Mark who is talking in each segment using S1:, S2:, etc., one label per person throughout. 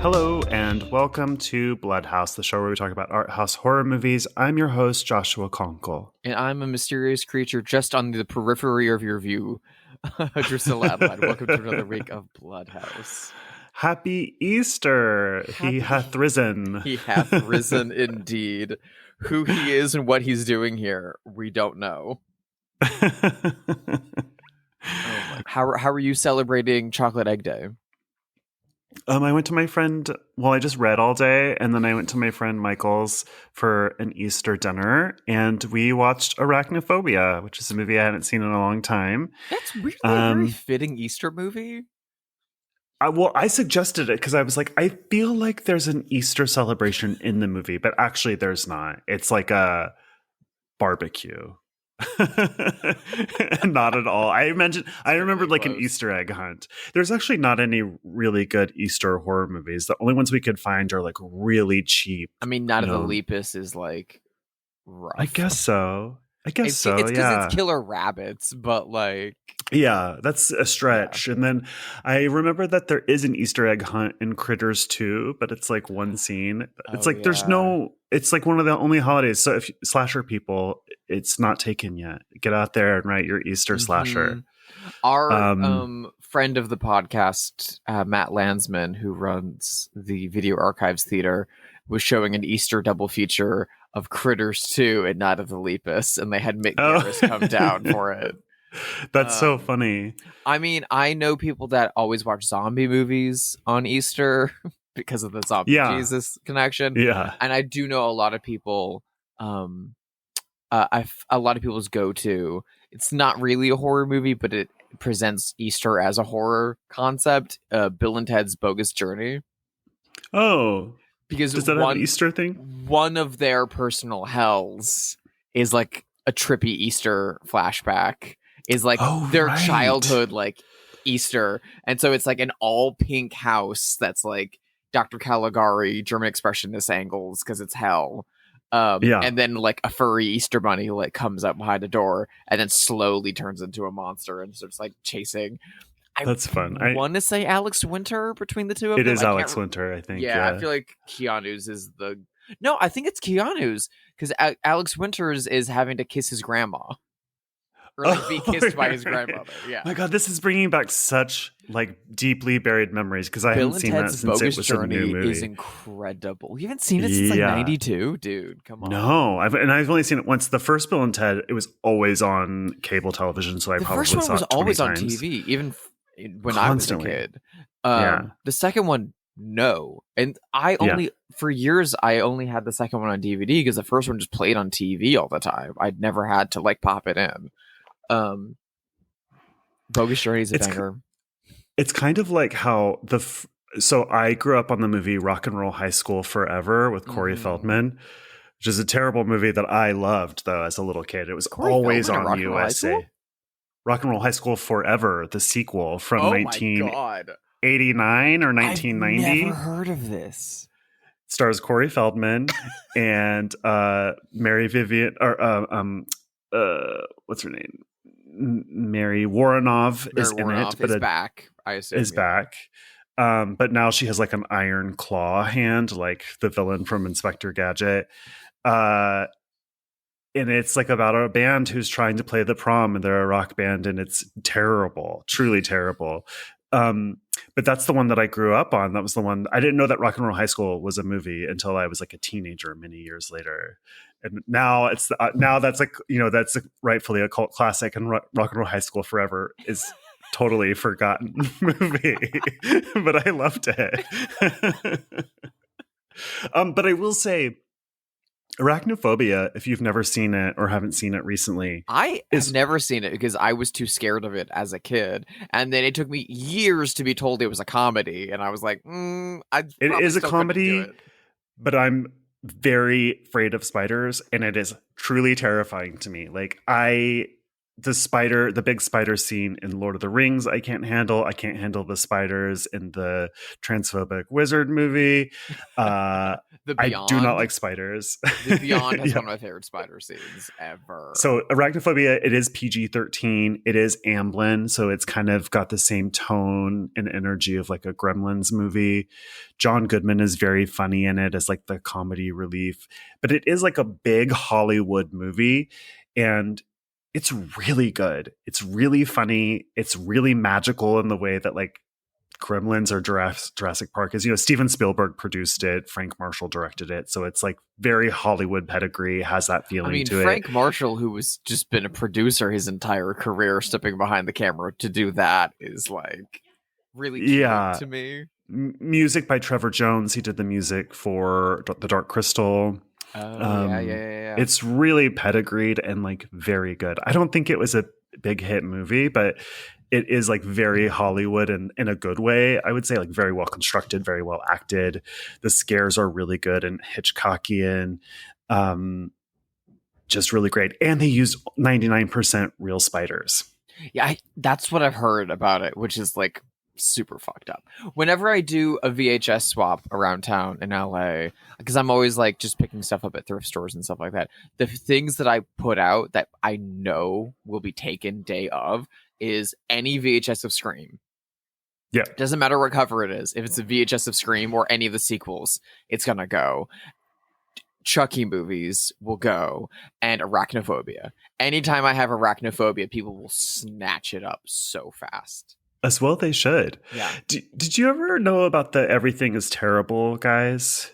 S1: Hello and welcome to Bloodhaus, the show where we talk about art house horror movies. I'm your host, Joshua Conkel.
S2: And I'm a mysterious creature just on the periphery of your view. Drusilla Adeline, welcome to another week of Bloodhaus.
S1: Happy Easter! He hath risen.
S2: He hath risen indeed. Who he is and what he's doing here, we don't know. How are you celebrating Chocolate Egg Day?
S1: I went to my friend, I just read all day, and then I went to my friend Michael's for an Easter dinner, and we watched Arachnophobia, which is a movie I hadn't seen in a long time.
S2: That's weirdly a very fitting Easter movie.
S1: I suggested it because I was like, I feel like there's an Easter celebration in the movie, but actually there's not. It's like a barbecue. Not at all. I remembered like an Easter egg hunt. There's actually not any really good Easter horror movies. The only ones we could find are like really cheap.
S2: I mean, Night of the Lepus is like rough.
S1: I guess so. It's because
S2: it's killer rabbits, but like...
S1: Yeah, that's a stretch. Yeah. And then I remember that there is an Easter egg hunt in Critters 2, but it's like one scene. It's there's no... It's like one of the only holidays. So if slasher people, it's not taken yet. Get out there and write your Easter slasher.
S2: Our friend of the podcast, Matt Landsman, who runs the Video Archives Theater, was showing an Easter double feature of Critters 2 and Night of the Lepus, and they had Mick Garris come down for it.
S1: That's so funny.
S2: I mean, I know people that always watch zombie movies on Easter because of the zombie Jesus connection.
S1: Yeah.
S2: And I do know a lot of people, a lot of people's go-to, it's not really a horror movie, but it presents Easter as a horror concept, Bill and Ted's Bogus Journey.
S1: Oh,
S2: because
S1: does that have an Easter thing?
S2: One of their personal hells is like a trippy Easter flashback. Is like their childhood, like Easter. And so it's like an all pink house that's like Dr. Caligari, German Expressionist angles because it's hell. And then like a furry Easter bunny like comes up behind the door and then slowly turns into a monster and starts like chasing.
S1: That's fun.
S2: I want to say Alex Winter between the two of them.
S1: It is Alex Winter, I think.
S2: Yeah, I feel like Keanu's is the... No, I think it's Keanu's because Alex Winters is having to kiss his grandma. Or like be kissed by his grandmother. Yeah.
S1: My God, this is bringing back such like deeply buried memories because I haven't seen that since it was a new movie.
S2: Is incredible. You haven't seen it since like 92, dude. Come on.
S1: No, I've only seen it once. The first Bill and Ted, it was always on cable television, so I probably saw it 20 times.
S2: The first one was always on TV, even when I was a kid. The second one, no. And for years, I only had the second one on DVD because the first one just played on TV all the time. I'd never had to like pop it in. Bogus Journey is a banger.
S1: It's kind of like how so I grew up on the movie Rock and Roll High School Forever with Corey Feldman, which is a terrible movie that I loved though as a little kid. It was always on USA. Rock and Roll High School Forever, the sequel from 1989 or 1990.
S2: I've never heard of this.
S1: Stars Corey Feldman and Mary Vivian or what's her name? Mary Woronov is in it, but
S2: is back. I assume
S1: is back. But now she has like an iron claw hand, like the villain from Inspector Gadget. And it's like about a band who's trying to play the prom, and they're a rock band, and it's terrible, truly terrible. But that's the one that I grew up on. That was the one I didn't know that Rock and Roll High School was a movie until I was like a teenager many years later. And now it's now that's like, that's rightfully a cult classic, and Rock and Roll High School Forever is totally forgotten movie, but I loved it. But I will say, Arachnophobia, if you've never seen it or haven't seen it recently,
S2: I have never seen it because I was too scared of it as a kid, and then it took me years to be told it was a comedy, and I was like, it
S1: is a comedy, but I'm very afraid of spiders, and it is truly terrifying to me. Like I the big spider scene in Lord of the Rings I can't handle. I can't handle the spiders in the transphobic wizard movie.
S2: The
S1: I do not
S2: Beyond.
S1: like spiders.
S2: The Beyond has
S1: Yeah.
S2: one of my favorite spider scenes ever.
S1: So Arachnophobia, it is PG-13. It is Amblin, so it's kind of got the same tone and energy of like a Gremlins movie. John Goodman is very funny in it as like the comedy relief, but it is like a big Hollywood movie, and it's really good. It's really funny. It's really magical in the way that like Gremlins or Jurassic Park is. Steven Spielberg produced it. Frank Marshall directed it. So it's like very Hollywood pedigree, has that feeling to
S2: Frank
S1: it.
S2: Marshall, who was just been a producer his entire career, stepping behind the camera to do that is like really cute to me.
S1: Music by Trevor Jones. He did the music for The Dark Crystal.
S2: Yeah.
S1: It's really pedigreed and like very good. I don't think it was a big hit movie, but it is like very Hollywood and in a good way. I would say like very well constructed, very well acted. The scares are really good and Hitchcockian. Just really great. And they used 99% real spiders.
S2: Yeah, that's what I've heard about it, which is like super fucked up. Whenever I do a VHS swap around town in LA, because I'm always like just picking stuff up at thrift stores and stuff like that, the things that I put out that I know will be taken day of is any VHS of Scream.
S1: Yeah.
S2: Doesn't matter what cover it is. If it's a VHS of Scream or any of the sequels, it's gonna go. Chucky movies will go, and Arachnophobia. Anytime I have Arachnophobia, people will snatch it up so fast.
S1: As well they should.
S2: Yeah.
S1: Did you ever know about the Everything is Terrible guys?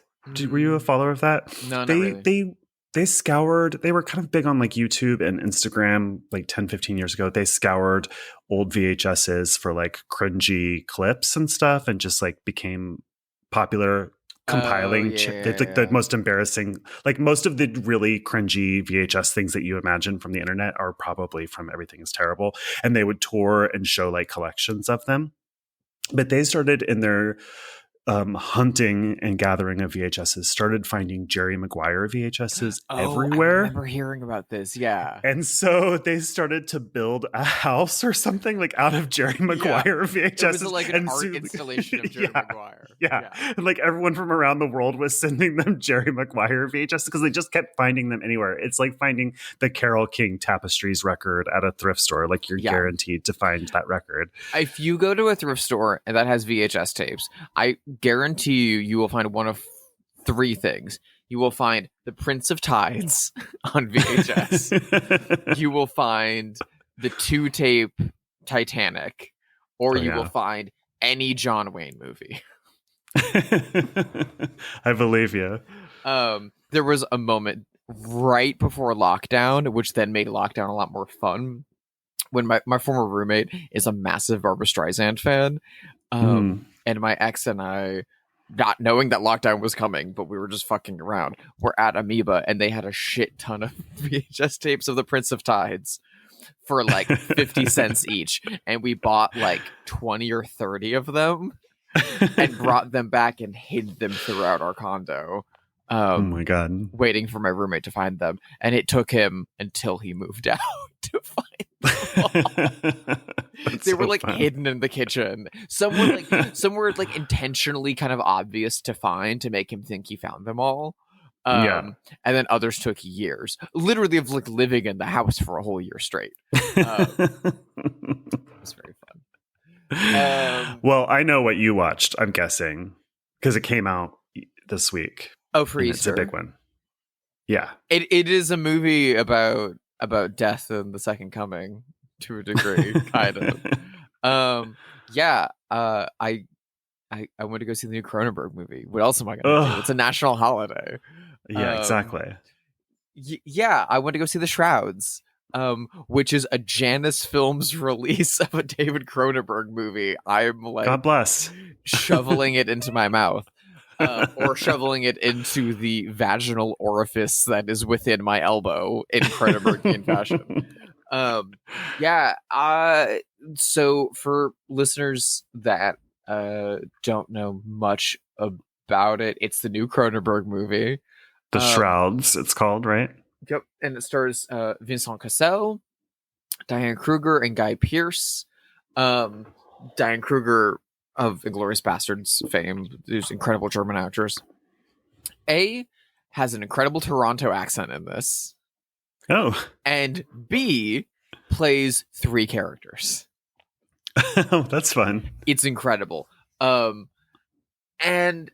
S1: Were you a follower of that?
S2: No, not really.
S1: They scoured, they were kind of big on like YouTube and Instagram like 10, 15 years ago. They scoured old VHSs for like cringy clips and stuff and just like became popular compiling the most embarrassing, like most of the really cringy VHS things that you imagine from the internet are probably from Everything is Terrible. And they would tour and show like collections of them. But they started in their hunting and gathering of VHSs, started finding Jerry Maguire VHSs everywhere.
S2: I remember hearing about this, yeah.
S1: And so they started to build a house or something like out of Jerry Maguire VHSs.
S2: It was like an art installation of Jerry Maguire.
S1: Yeah. And like everyone from around the world was sending them Jerry Maguire VHS because they just kept finding them anywhere. It's like finding the Carole King Tapestries record at a thrift store. Like you're guaranteed to find that record.
S2: If you go to a thrift store and that has VHS tapes, I guarantee you will find one of three things. You will find The Prince of Tides on VHS. You will find the 2-tape Titanic, or you will find any John Wayne movie.
S1: I believe you.
S2: There was a moment right before lockdown, which then made lockdown a lot more fun, when my former roommate is a massive Barbra Streisand fan. And my ex and I, not knowing that lockdown was coming, but we were just fucking around, were at Amoeba, and they had a shit ton of VHS tapes of The Prince of Tides for like 50 cents each. And we bought like 20 or 30 of them and brought them back and hid them throughout our condo.
S1: Oh my God.
S2: Waiting for my roommate to find them. And it took him until he moved out to find them. They were like hidden in the kitchen. Some were like intentionally kind of obvious to find to make him think he found them all. And then others took years, literally, of like living in the house for a whole year straight. It was very fun.
S1: Well, I know what you watched, I'm guessing, because it came out this week.
S2: Oh, for Easter.
S1: It's a big one. Yeah.
S2: It is a movie about death and the second coming to a degree, kind of. I went to go see the new Cronenberg movie. What else am I going to do? It's a national holiday.
S1: Yeah, exactly.
S2: I went to go see the Shrouds, which is a Janus Films release of a David Cronenberg movie. I'm like,
S1: God bless,
S2: shoveling it into my mouth. Or shoveling it into the vaginal orifice that is within my elbow in Cronenbergian fashion. So for listeners that don't know much about it, it's the new Cronenberg movie.
S1: The Shrouds, it's called, right?
S2: Yep, and it stars Vincent Cassel, Diane Kruger and Guy Pearce. Diane Kruger of Inglourious Bastards fame, who's incredible German actress. A has an incredible Toronto accent in this.
S1: Oh.
S2: And B plays 3 characters.
S1: Oh, that's fun.
S2: It's incredible. And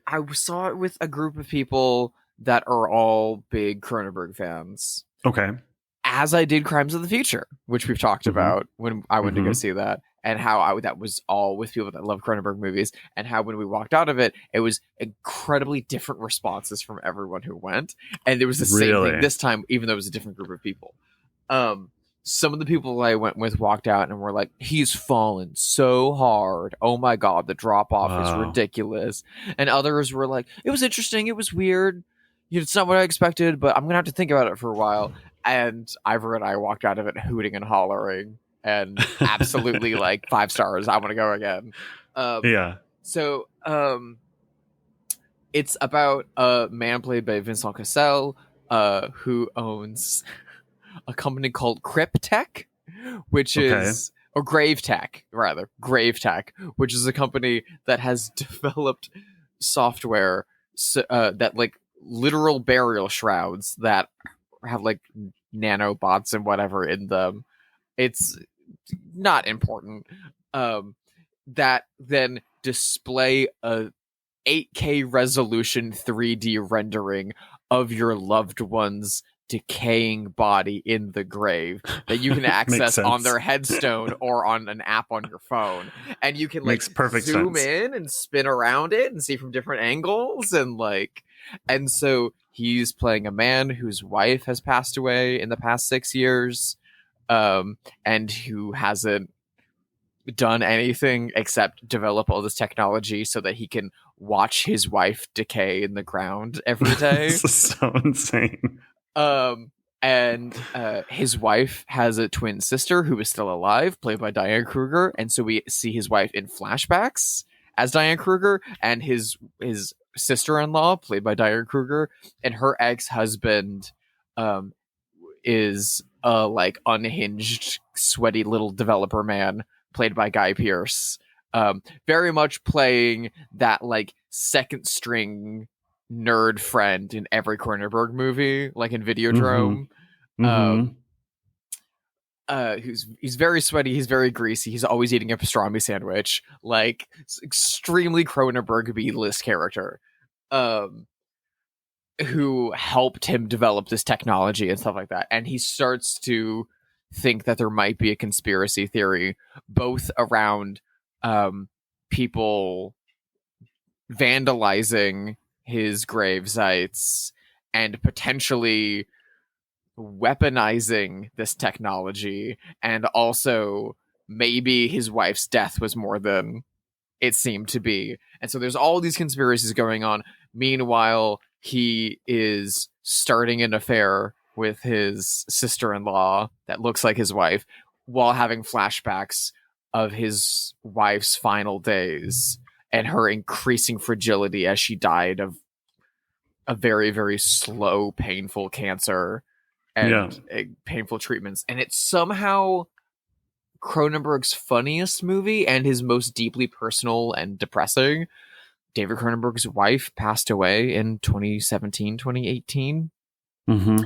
S2: I saw it with a group of people that are all big Cronenberg fans.
S1: Okay.
S2: As I did Crimes of the Future, which we've talked about when I went to go see that, and how that was all with people that love Cronenberg movies, and how when we walked out of it, it was incredibly different responses from everyone who went. And there was the same thing this time, even though it was a different group of people. Some of the people I went with walked out and were like, he's fallen so hard. Oh my God, the drop off is ridiculous. And others were like, it was interesting. It was weird. It's not what I expected, but I'm going to have to think about it for a while. And Ivor and I walked out of it hooting and hollering and absolutely like 5 stars. I want to go again. So it's about a man played by Vincent Cassel who owns a company called Cryptech, which is, or Grave Tech, rather, Grave Tech, which is a company that has developed software that like literal burial shrouds that have like nanobots and whatever in them. It's not important. That then display a 8K resolution 3D rendering of your loved one's decaying body in the grave that you can access on their headstone or on an app on your phone, and you can like zoom in and spin around it and see from different angles, and so he's playing a man whose wife has passed away in the past 6 years, and who hasn't done anything except develop all this technology so that he can watch his wife decay in the ground every day.
S1: This is so insane.
S2: And his wife has a twin sister who is still alive, played by Diane Kruger, and so we see his wife in flashbacks as Diane Kruger, and his sister-in-law, played by Diane Kruger, and her ex-husband is a like unhinged, sweaty little developer man, played by Guy Pearce, very much playing that like second string nerd friend in every Cronenberg movie, like in Videodrome. He's very sweaty, he's very greasy, he's always eating a pastrami sandwich, like extremely Cronenberg B-list character, who helped him develop this technology and stuff like that. And he starts to think that there might be a conspiracy theory, both around people vandalizing his grave sites and potentially weaponizing this technology, and also maybe his wife's death was more than it seemed to be. And so there's all these conspiracies going on. Meanwhile, he is starting an affair with his sister-in-law that looks like his wife, while having flashbacks of his wife's final days and her increasing fragility as she died of a very, very slow, painful cancer and painful treatments. And it's somehow Cronenberg's funniest movie and his most deeply personal and depressing. David Cronenberg's wife passed away in 2017, 2018.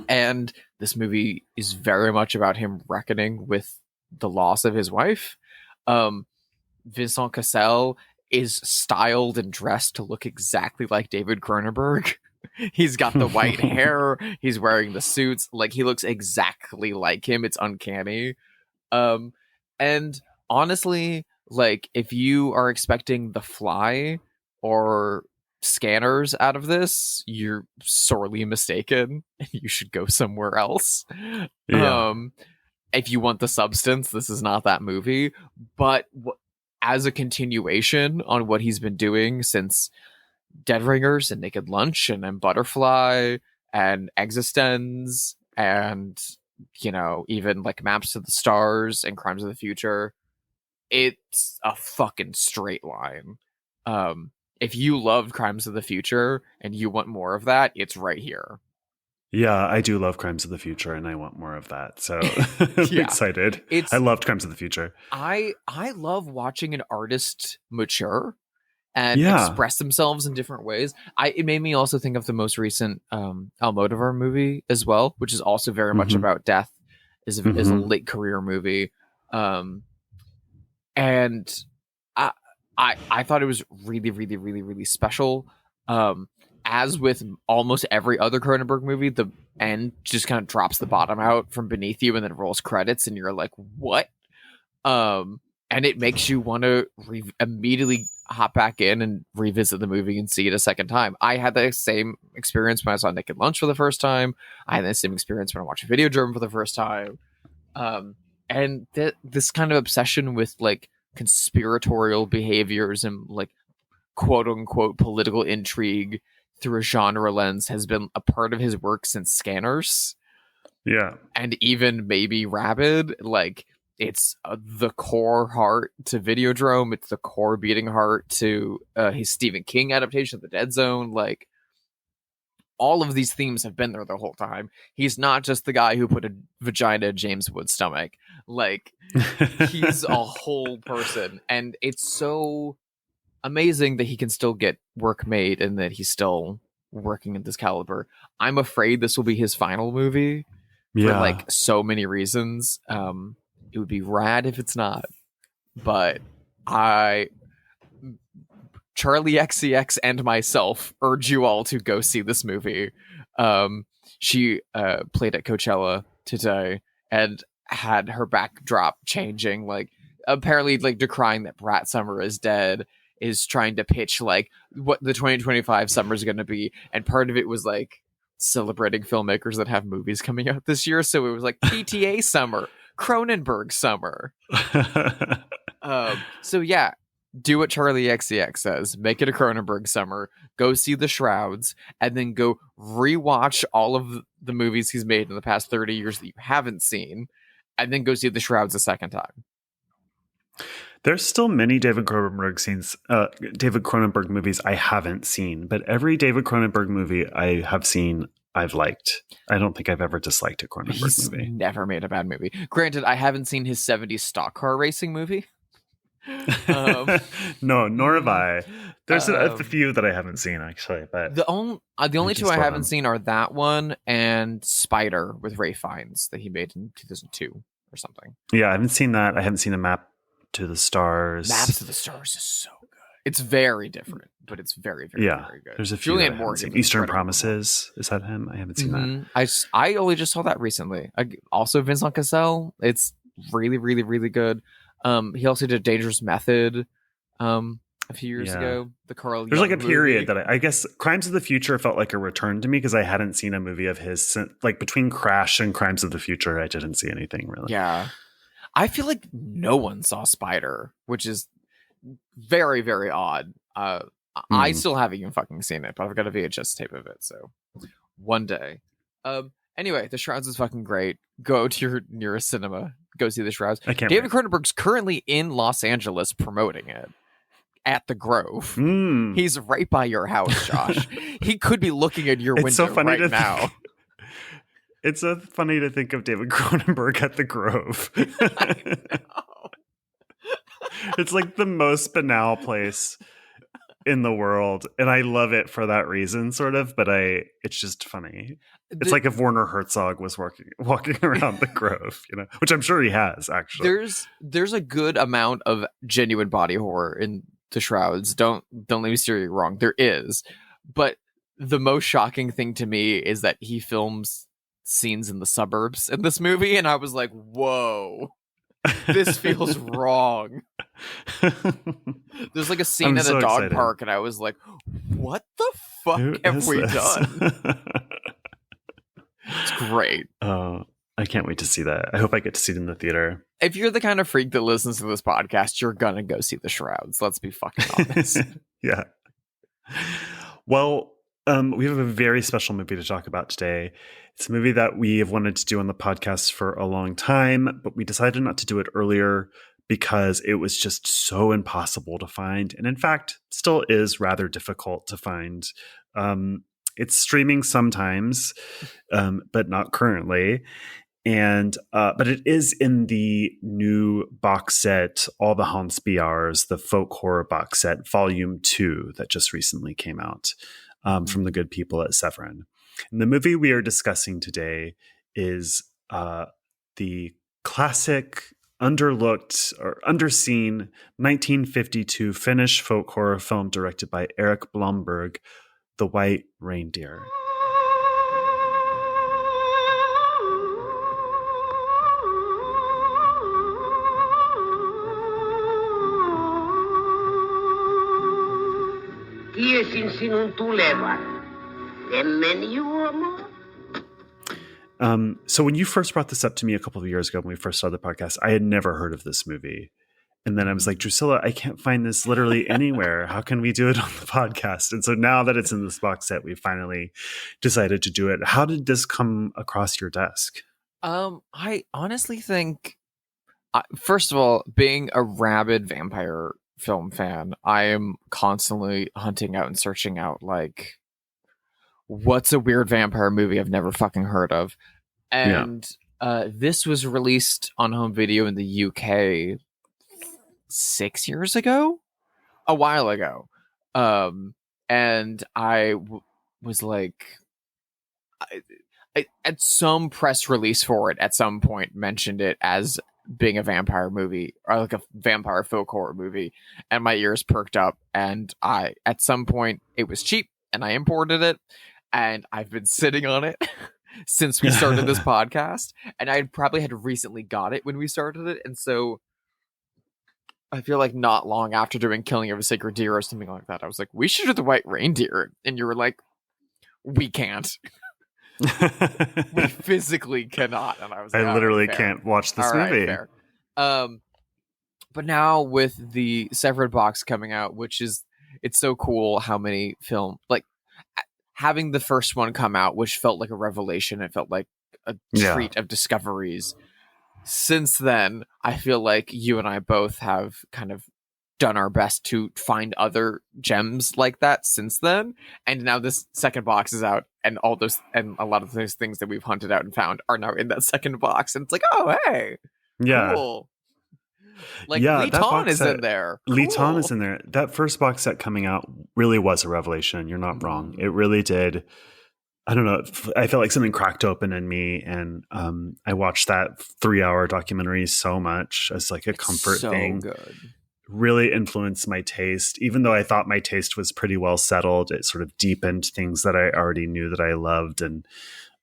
S2: And this movie is very much about him reckoning with the loss of his wife. Vincent Cassel is styled and dressed to look exactly like David Cronenberg. He's got the white hair, he's wearing the suits, like he looks exactly like him. It's uncanny. And honestly, like if you are expecting The Fly or Scanners out of this, you're sorely mistaken. You should go somewhere else. If you want the substance, this is not that movie. But as a continuation on what he's been doing since Dead Ringers and Naked Lunch and Butterfly and Existence and, you know, even like Maps to the Stars and Crimes of the Future, it's a fucking straight line. If you loved Crimes of the Future and you want more of that, it's right here.
S1: Yeah, I do love Crimes of the Future, and I want more of that. So I'm
S2: Yeah.
S1: excited. I loved Crimes of the Future.
S2: I love watching an artist mature and
S1: Yeah.
S2: express themselves in different ways. It made me also think of the most recent Almodovar movie as well, which is also very much
S1: Mm-hmm.
S2: about death. Is a
S1: Mm-hmm.
S2: late career movie, and I, I thought it was really, really, really, really special. As with almost every other Cronenberg movie, the end just kind of drops the bottom out from beneath you and then rolls credits, and you're like, "What?" And it makes you want to immediately hop back in and revisit the movie and see it a second time. I had the same experience when I saw Naked Lunch for the first time. I had the same experience when I watched Videodrome for the first time. And this kind of obsession with like conspiratorial behaviors and like quote unquote political intrigue through a genre lens has been a part of his work since Scanners.
S1: Yeah.
S2: And even maybe Rabid. Like, it's the core heart to Videodrome. It's the core beating heart to his Stephen King adaptation of The Dead Zone. Like, all of these themes have been there the whole time. He's not just the guy who put a vagina in James Wood's stomach. Like, he's a whole person. And it's so amazing that he can still get work made and that he's still working at this caliber. I'm afraid this will be his final movie for like so many reasons. It would be rad if it's not. But Charlie XCX and myself urge you all to go see this movie. She played at Coachella today and had her backdrop changing, like apparently like decrying that Brat Summer is dead, is trying to pitch like what the 2025 summer is going to be, and part of it was like celebrating filmmakers that have movies coming out this year. So it was like PTA summer, Cronenberg summer. So yeah, do what Charlie XCX says. Make it a Cronenberg summer. Go see the Shrouds, and then go rewatch all of the movies he's made in the past 30 years that you haven't seen, and then go see the Shrouds a second time.
S1: There's still many David Cronenberg movies I haven't seen, but every David Cronenberg movie I have seen, I've liked. I don't think I've ever disliked a Cronenberg movie.
S2: Never made a bad movie. Granted, I haven't seen his 70s stock car racing movie.
S1: No, nor have I. There's a few that I haven't seen actually, but
S2: the only two I haven't seen are that one and Spider with Ray Fiennes that he made in 2002 or something.
S1: Yeah, I haven't seen that. I haven't seen A Map to the Stars.
S2: Maps to the Stars is so good. It's very different, but it's very, very, very good.
S1: There's a few. Julianne Moore. Eastern Promises. Is that him? I haven't seen that.
S2: I only just saw that recently. Also, Vincent Cassel. It's really, really, really good. He also did Dangerous Method a few years ago. The Carl
S1: There's
S2: Young
S1: like a
S2: movie.
S1: period that I guess Crimes of the Future felt like a return to me because I hadn't seen a movie of his since, like between Crash and Crimes of the Future. I didn't see anything really.
S2: Yeah. I feel like no one saw Spider, which is very, very odd. I still haven't even fucking seen it, but I've got a VHS tape of it, so one day. Anyway, The Shrouds is fucking great. Go to your nearest cinema. Go see The Shrouds. David Cronenberg's currently in Los Angeles promoting it at the Grove. He's right by your house, Josh. He could be looking at your window so funny right now.
S1: It's so funny to think of David Cronenberg at the Grove.
S2: I know.
S1: It's like the most banal place in the world, and I love it for that reason, sort of. But it's just funny. It's like if Werner Herzog was walking around the Grove, which I'm sure he has actually.
S2: There's a good amount of genuine body horror in The Shrouds. Don't let me steer you wrong. There is, but the most shocking thing to me is that he films scenes in the suburbs in this movie, and I was like, whoa, this feels wrong. There's like a scene at a dog park, and I was like, what the fuck have we done? It's great.
S1: I can't wait to see that. I hope I get to see it in the theater.
S2: If you're the kind of freak that listens to this podcast, you're gonna go see The Shrouds. Let's be fucking honest.
S1: Yeah. Well, we have a very special movie to talk about today. It's a movie that we have wanted to do on the podcast for a long time, but we decided not to do it earlier because it was just so impossible to find. And in fact, still is rather difficult to find. It's streaming sometimes, but not currently. And but it is in the new box set, All the Haunts Be Ours, the folk horror box set, Volume 2, that just recently came out from the good people at Severin. And the movie we are discussing today is the classic, underlooked or underseen 1952 Finnish folk horror film directed by Erik Blomberg, The White Reindeer.
S3: Tiesin sinun tulevan. Emmen juomaan.
S1: So when you first brought this up to me a couple of years ago when we first started the podcast, I had never heard of this movie. And then I was like, Drusilla, I can't find this literally anywhere. How can we do it on the podcast? And so now that it's in this box set, we finally decided to do it. How did this come across your desk?
S2: I honestly think, first of all, being a rabid vampire film fan, I am constantly hunting out and searching out, like, what's a weird vampire movie I've never fucking heard of? And this was released on home video in the UK 6 years ago, a while ago. And I was like, I at some press release for it at some point mentioned it as being a vampire movie or like a vampire folk horror movie, and my ears perked up, and I at some point it was cheap and I imported it, and I've been sitting on it since we started this podcast, and I probably had recently got it when we started it, and so I feel like not long after doing Killing of a Sacred Deer or something like that, I was like, we should do The White Reindeer, and you were like, we can't. We physically cannot. And I was like,
S1: I literally can't watch this movie.
S2: Fair. But now with the Severed box coming out, which is, it's so cool how many film, like having the first one come out, which felt like a revelation. It felt like a treat of discoveries. Since then, I feel like you and I both have kind of done our best to find other gems like that since then, and now this second box is out, and all those and a lot of those things that we've hunted out and found are now in that second box, and it's like, oh hey, cool. Like Lee Ton is in there.
S1: Cool. Lee Ton is in there. That first box set coming out really was a revelation. You're not wrong. It really did. I don't know. I felt like something cracked open in me, and I watched that 3-hour documentary so much as like a comfort thing.
S2: Good.
S1: Really influenced my taste. Even though I thought my taste was pretty well settled, it sort of deepened things that I already knew that I loved. And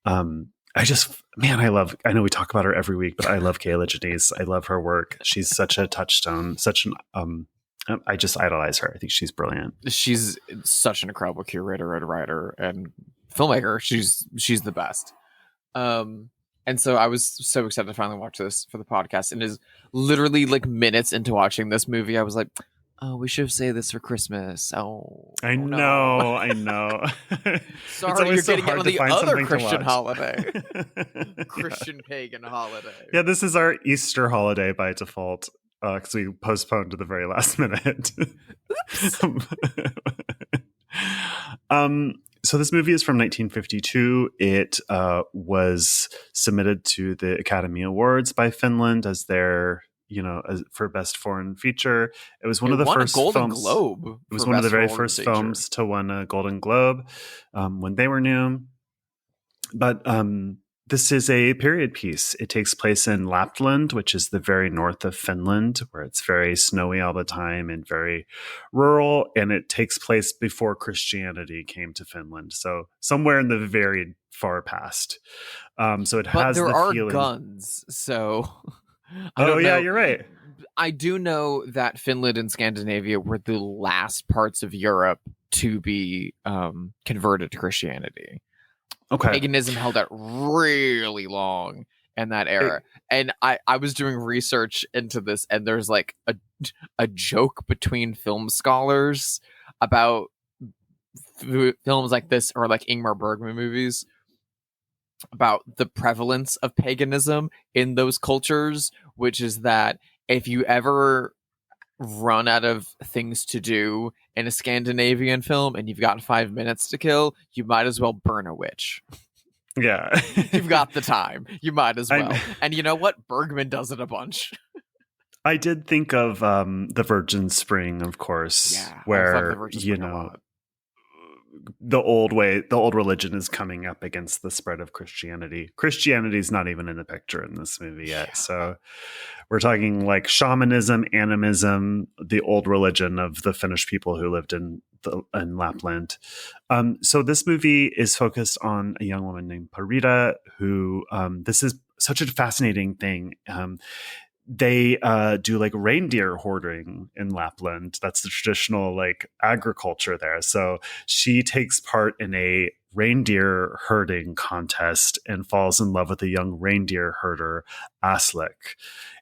S1: I know we talk about her every week, but I love Kayla Janice. I love her work. She's such a touchstone, I just idolize her. I think she's brilliant.
S2: She's such an incredible curator and writer and filmmaker. She's the best. And so I was so excited to finally watch this for the podcast. And it is literally like minutes into watching this movie, I was like, oh, we should have saved this for Christmas.
S1: I know.
S2: Sorry, you're getting it on the other Christian holiday. Christian pagan holiday.
S1: Yeah, this is our Easter holiday by default, because we postponed to the very last minute. So this movie is from 1952. It was submitted to the Academy Awards by Finland as their, for best foreign feature. It was one of the first
S2: Golden
S1: films.
S2: Globe.
S1: It was one of the very first films to win a Golden Globe when they were new. But this is a period piece. It takes place in Lapland, which is the very north of Finland, where it's very snowy all the time and very rural. And it takes place before Christianity came to Finland. So somewhere in the very far past. So it has the feeling.
S2: There are guns. So
S1: you're right.
S2: I do know that Finland and Scandinavia were the last parts of Europe to be converted to Christianity.
S1: Okay.
S2: Paganism held out really long in that era. And I was doing research into this, and there's like a joke between film scholars about films like this, or like Ingmar Bergman movies, about the prevalence of paganism in those cultures, which is that if you ever run out of things to do in a Scandinavian film and you've got 5 minutes to kill, you might as well burn a witch.
S1: Yeah.
S2: You've got the time. You might as well. And you know what? Bergman does it a bunch.
S1: I did think of the Virgin Spring, of course, where, you know, the old religion is coming up against the spread of Christianity. Christianity's not even in the picture in this movie yet. Yeah. So we're talking like shamanism, animism, the old religion of the Finnish people who lived in Lapland. So this movie is focused on a young woman named Parita, who this is such a fascinating thing. They do like reindeer hoarding in Lapland. That's the traditional like agriculture there. So she takes part in a reindeer herding contest and falls in love with a young reindeer herder, Aslak.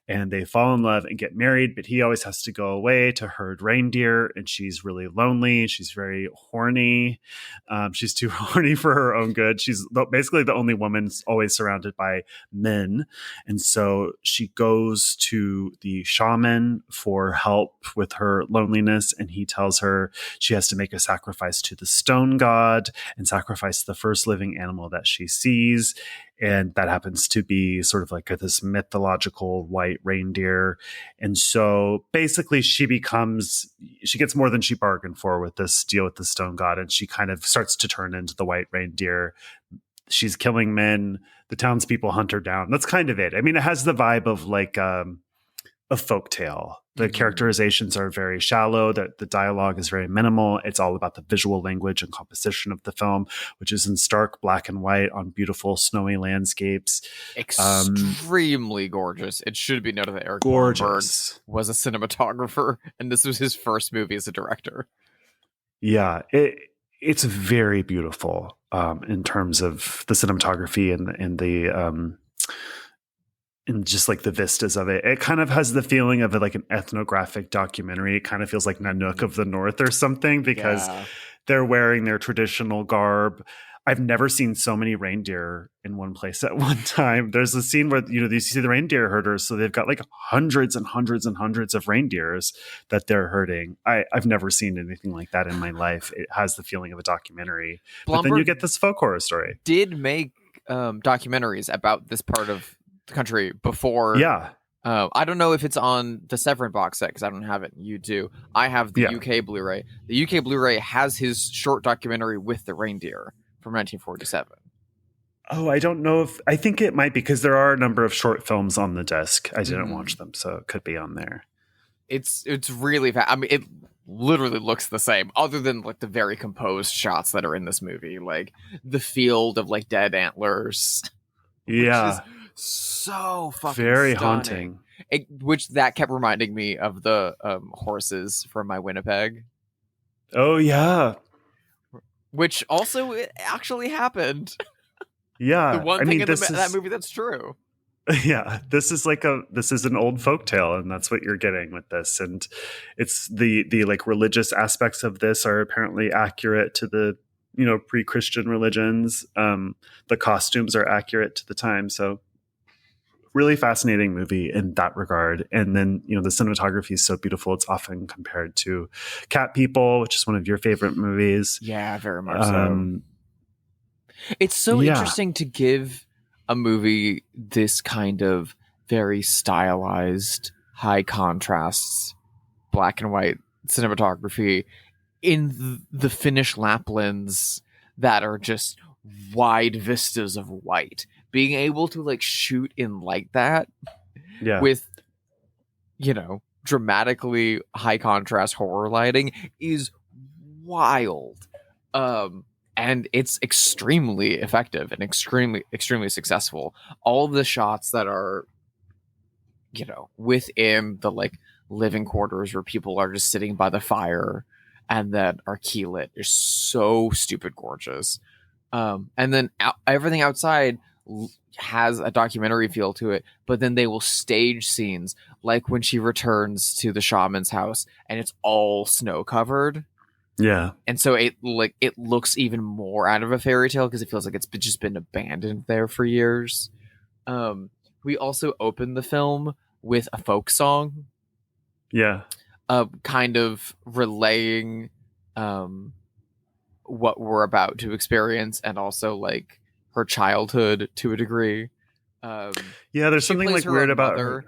S1: And they fall in love and get married, but he always has to go away to herd reindeer, and she's really lonely. She's very horny. She's too horny for her own good. She's basically the only woman always surrounded by men. And so she goes to the shaman for help with her loneliness, and he tells her she has to make a sacrifice to the stone god and sacrifice the first living animal that she sees. And that happens to be sort of like this mythological white reindeer. And so basically she gets more than she bargained for with this deal with the stone god. And she kind of starts to turn into the white reindeer. She's killing men. The townspeople hunt her down. That's kind of it. I mean, it has the vibe of like a folktale. The characterizations are very shallow. The dialogue is very minimal. It's all about the visual language and composition of the film, which is in stark black and white on beautiful snowy landscapes.
S2: Extremely gorgeous. It should be noted that Eric Bornberg was a cinematographer, and this was his first movie as a director.
S1: Yeah, it's very beautiful in terms of the cinematography and the and just like the vistas of it. It kind of has the feeling of like an ethnographic documentary. It kind of feels like Nanook of the North or something, because they're wearing their traditional garb. I've never seen so many reindeer in one place at one time. There's a scene where, you know, you see the reindeer herders. So they've got like hundreds and hundreds and hundreds of reindeers that they're herding. I've never seen anything like that in my life. It has the feeling of a documentary. But then you get this folk horror story.
S2: Did make documentaries about this part of the country before. I don't know if it's on the Severin box set because I don't have it. You do. I have the UK Blu-ray. The UK Blu-ray has his short documentary with the reindeer from 1947.
S1: Oh, I don't know if I think it might, because there are a number of short films on the disc. I didn't watch them, so it could be on there.
S2: It's really I mean, it literally looks the same, other than like the very composed shots that are in this movie, like the field of like dead antlers.
S1: Yeah.
S2: So fucking
S1: very
S2: stunning.
S1: haunting.
S2: Which that kept reminding me of the horses from my Winnipeg.
S1: Oh yeah.
S2: Which also it actually happened.
S1: Yeah.
S2: The one thing in that movie that's true.
S1: Yeah, this is an old folktale, and that's what you're getting with this. And it's the like religious aspects of this are apparently accurate to the, you know, pre-Christian religions. The costumes are accurate to the time. So really fascinating movie in that regard. And then, you know, the cinematography is so beautiful. It's often compared to Cat People, which is one of your favorite movies.
S2: Yeah, very much so. It's so interesting to give a movie this kind of very stylized, high contrasts, black and white cinematography in the Finnish Laplands that are just wide vistas of white. Being able to like shoot in like that with, you know, dramatically high contrast horror lighting is wild. And it's extremely effective and extremely successful. All the shots that are, you know, within the like living quarters where people are just sitting by the fire and that are key lit is so stupid gorgeous. And then everything outside has a documentary feel to it, but then they will stage scenes like when she returns to the shaman's house and it's all snow covered.
S1: Yeah.
S2: And so it looks even more out of a fairy tale because it feels like it's just been abandoned there for years. We also open the film with a folk song.
S1: Yeah.
S2: kind of relaying what we're about to experience, and also like her childhood to a degree.
S1: Yeah, there's
S2: She
S1: something
S2: plays
S1: like
S2: her
S1: weird
S2: own
S1: about
S2: mother.
S1: her.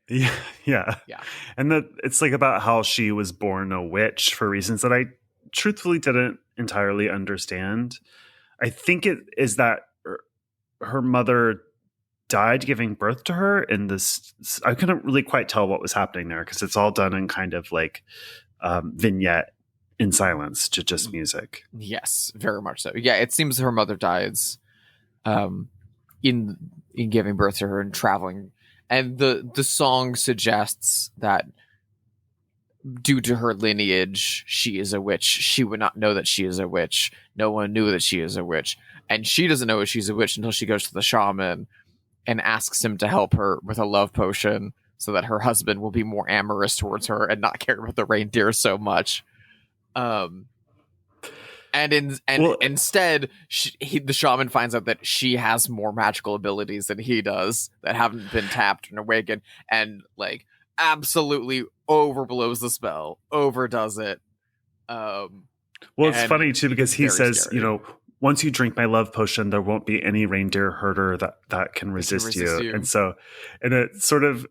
S1: Yeah, yeah,
S2: Yeah.
S1: and that it's like about how she was born a witch for reasons that I truthfully didn't entirely understand. I think it is that her mother died giving birth to her in this. I couldn't really quite tell what was happening there because it's all done in kind of like vignette in silence to just music.
S2: Yes, very much so. Yeah, it seems her mother dies um, in giving birth to her and traveling, and the song suggests that due to her lineage, she is a witch. She would not know that she is a witch. No one knew that she is a witch, and she doesn't know she's a witch until she goes to the shaman and asks him to help her with a love potion so that her husband will be more amorous towards her and not care about the reindeer so much. Instead, the shaman finds out that she has more magical abilities than he does that haven't been tapped and awakened, and like absolutely overblows the spell, overdoes it.
S1: Well, it's funny too because he says,
S2: scary.
S1: you know, once you drink my love potion, there won't be any reindeer herder that can resist you. And it sort of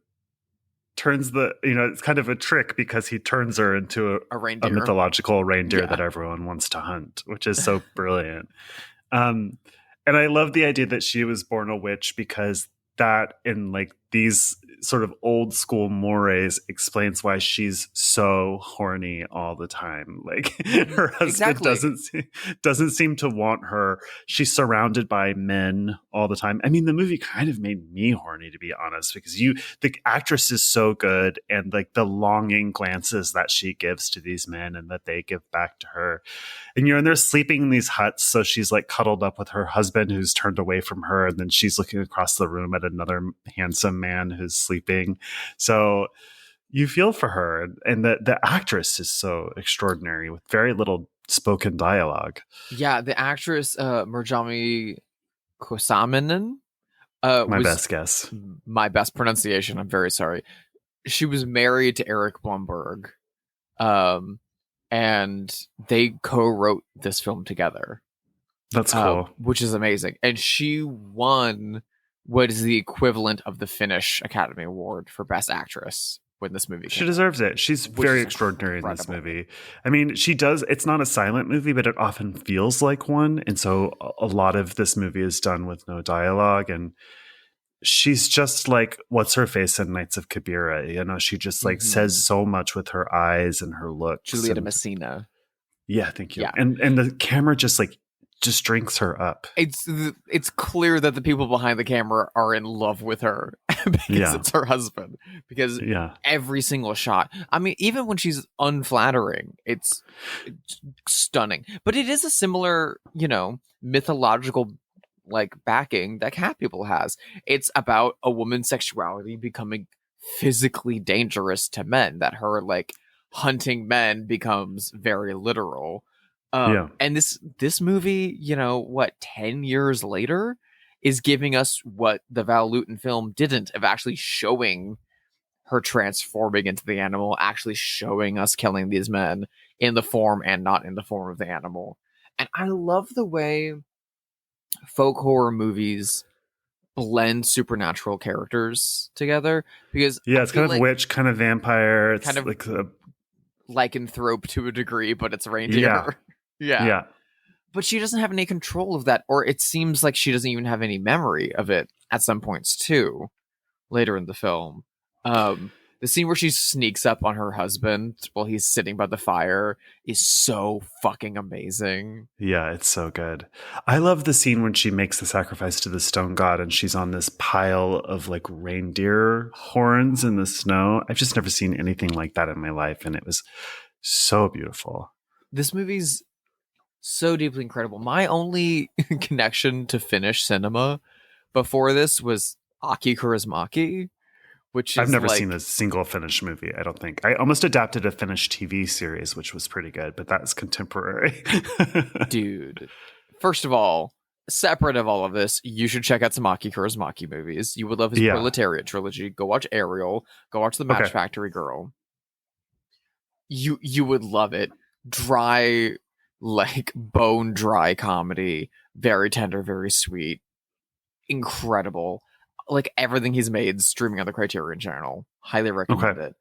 S1: turns it's kind of a trick because he turns her into a mythological reindeer that everyone wants to hunt, which is so brilliant. And I love the idea that she was born a witch because that in like these sort of old school mores explains why she's so horny all the time. Like her husband doesn't seem to want her. She's surrounded by men all the time. I mean, the movie kind of made me horny, to be honest, because the actress is so good, and like the longing glances that she gives to these men and that they give back to her. And they're sleeping in these huts, so she's like cuddled up with her husband who's turned away from her, and then she's looking across the room at another handsome man who's sleeping. So you feel for her, and the actress is so extraordinary with very little spoken dialogue.
S2: Yeah, the actress Mirjami Kosaminen.
S1: My best guess.
S2: My best pronunciation. I'm very sorry. She was married to Eric Blumberg, and they co-wrote this film together.
S1: That's cool.
S2: Which is amazing. And she won what is the equivalent of the Finnish Academy Award for Best Actress when this movie came
S1: She deserves it. She's very extraordinary in this movie. I mean, she does. It's not a silent movie, but it often feels like one. And so a lot of this movie is done with no dialogue. And she's just like, what's her face in Knights of Kabira? She just like says so much with her eyes and her looks.
S2: Julieta Messina.
S1: Yeah, thank you. Yeah. And the camera just drinks her up.
S2: It's clear that the people behind the camera are in love with her because it's her husband. Because every single shot, I mean, even when she's unflattering, it's stunning. But it is a similar, mythological like backing that Cat People has. It's about a woman's sexuality becoming physically dangerous to men, that her like hunting men becomes very literal. And this movie, 10 years later is giving us what the Val Lewton film didn't, of actually showing her transforming into the animal, actually showing us killing these men in the form and not in the form of the animal. And I love the way folk horror movies blend supernatural characters together, because
S1: it's kind of witch, kind of vampire, it's
S2: kind of
S1: like a
S2: lycanthrope to a degree, but it's reindeer. Yeah. But she doesn't have any control of that, or it seems like she doesn't even have any memory of it at some points too, later in the film. The scene where she sneaks up on her husband while he's sitting by the fire is so fucking amazing.
S1: Yeah, it's so good. I love the scene when she makes the sacrifice to the stone god and she's on this pile of like reindeer horns in the snow. I've just never seen anything like that in my life, and it was so beautiful.
S2: This movie's so deeply incredible. My only connection to Finnish cinema before this was Aki Kaurismäki, which is
S1: I've never seen a single Finnish movie, I don't think. I almost adapted a Finnish TV series, which was pretty good, but that's contemporary.
S2: Dude, first of all, separate of all of this, you should check out some Aki Kaurismäki movies. You would love his Proletariat trilogy. Go watch Ariel. Go watch The Match Factory Girl. You would love it. Dry, like bone dry comedy, very tender, very sweet, incredible. Like everything he's made streaming on the Criterion Channel. Highly recommend it.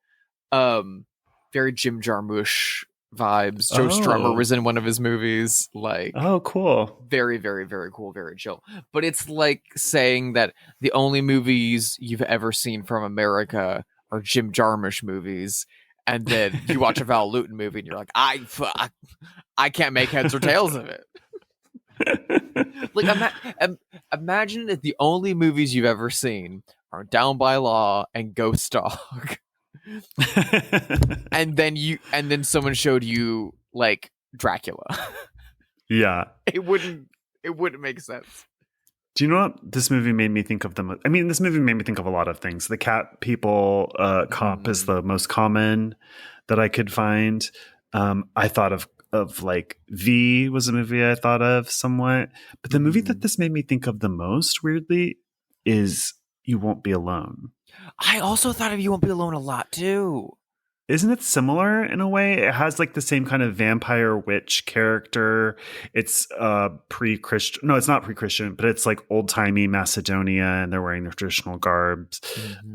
S2: Very Jim Jarmusch vibes. Joe Strummer was in one of his movies. Like,
S1: oh, cool.
S2: Very, very, very cool, very chill. But it's like saying that the only movies you've ever seen from America are Jim Jarmusch movies, and then you watch a Val Lewton movie and you're like, I can't make heads or tails of it. Like, imagine if the only movies you've ever seen are Down by Law and Ghost Dog. and then someone showed you like Dracula.
S1: Yeah.
S2: It wouldn't make sense.
S1: Do you know what this movie made me think of? I mean, this movie made me think of a lot of things. The cat people cop is the most common that I could find. I thought of like V was a movie I thought of somewhat. But the movie that this made me think of the most, weirdly, is You Won't Be Alone.
S2: I also thought of You Won't Be Alone a lot too.
S1: Isn't it similar in a way? It has like the same kind of vampire witch character. It's pre-Christian. No, it's not pre-Christian, but it's like old-timey Macedonia, and they're wearing their traditional garbs.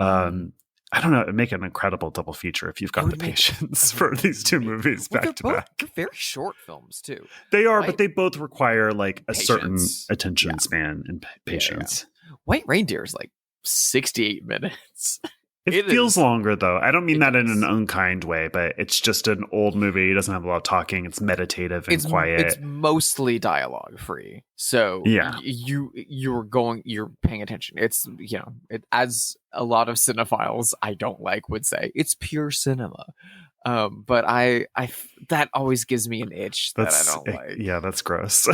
S1: I don't know. It'd make an incredible double feature if you've got the patience for these two movies back to back.
S2: They're very short films too.
S1: They are, but they both require like a certain attention span and patience.
S2: Yeah. White Reindeer is like 68 minutes.
S1: It feels longer, though. I don't mean that in an unkind way, but it's just an old movie. It doesn't have a lot of talking. It's meditative and quiet.
S2: It's mostly dialogue free. So you're paying attention. It's, as a lot of cinephiles I don't like would say, it's pure cinema. But that always gives me an itch that I don't like.
S1: Yeah, that's gross.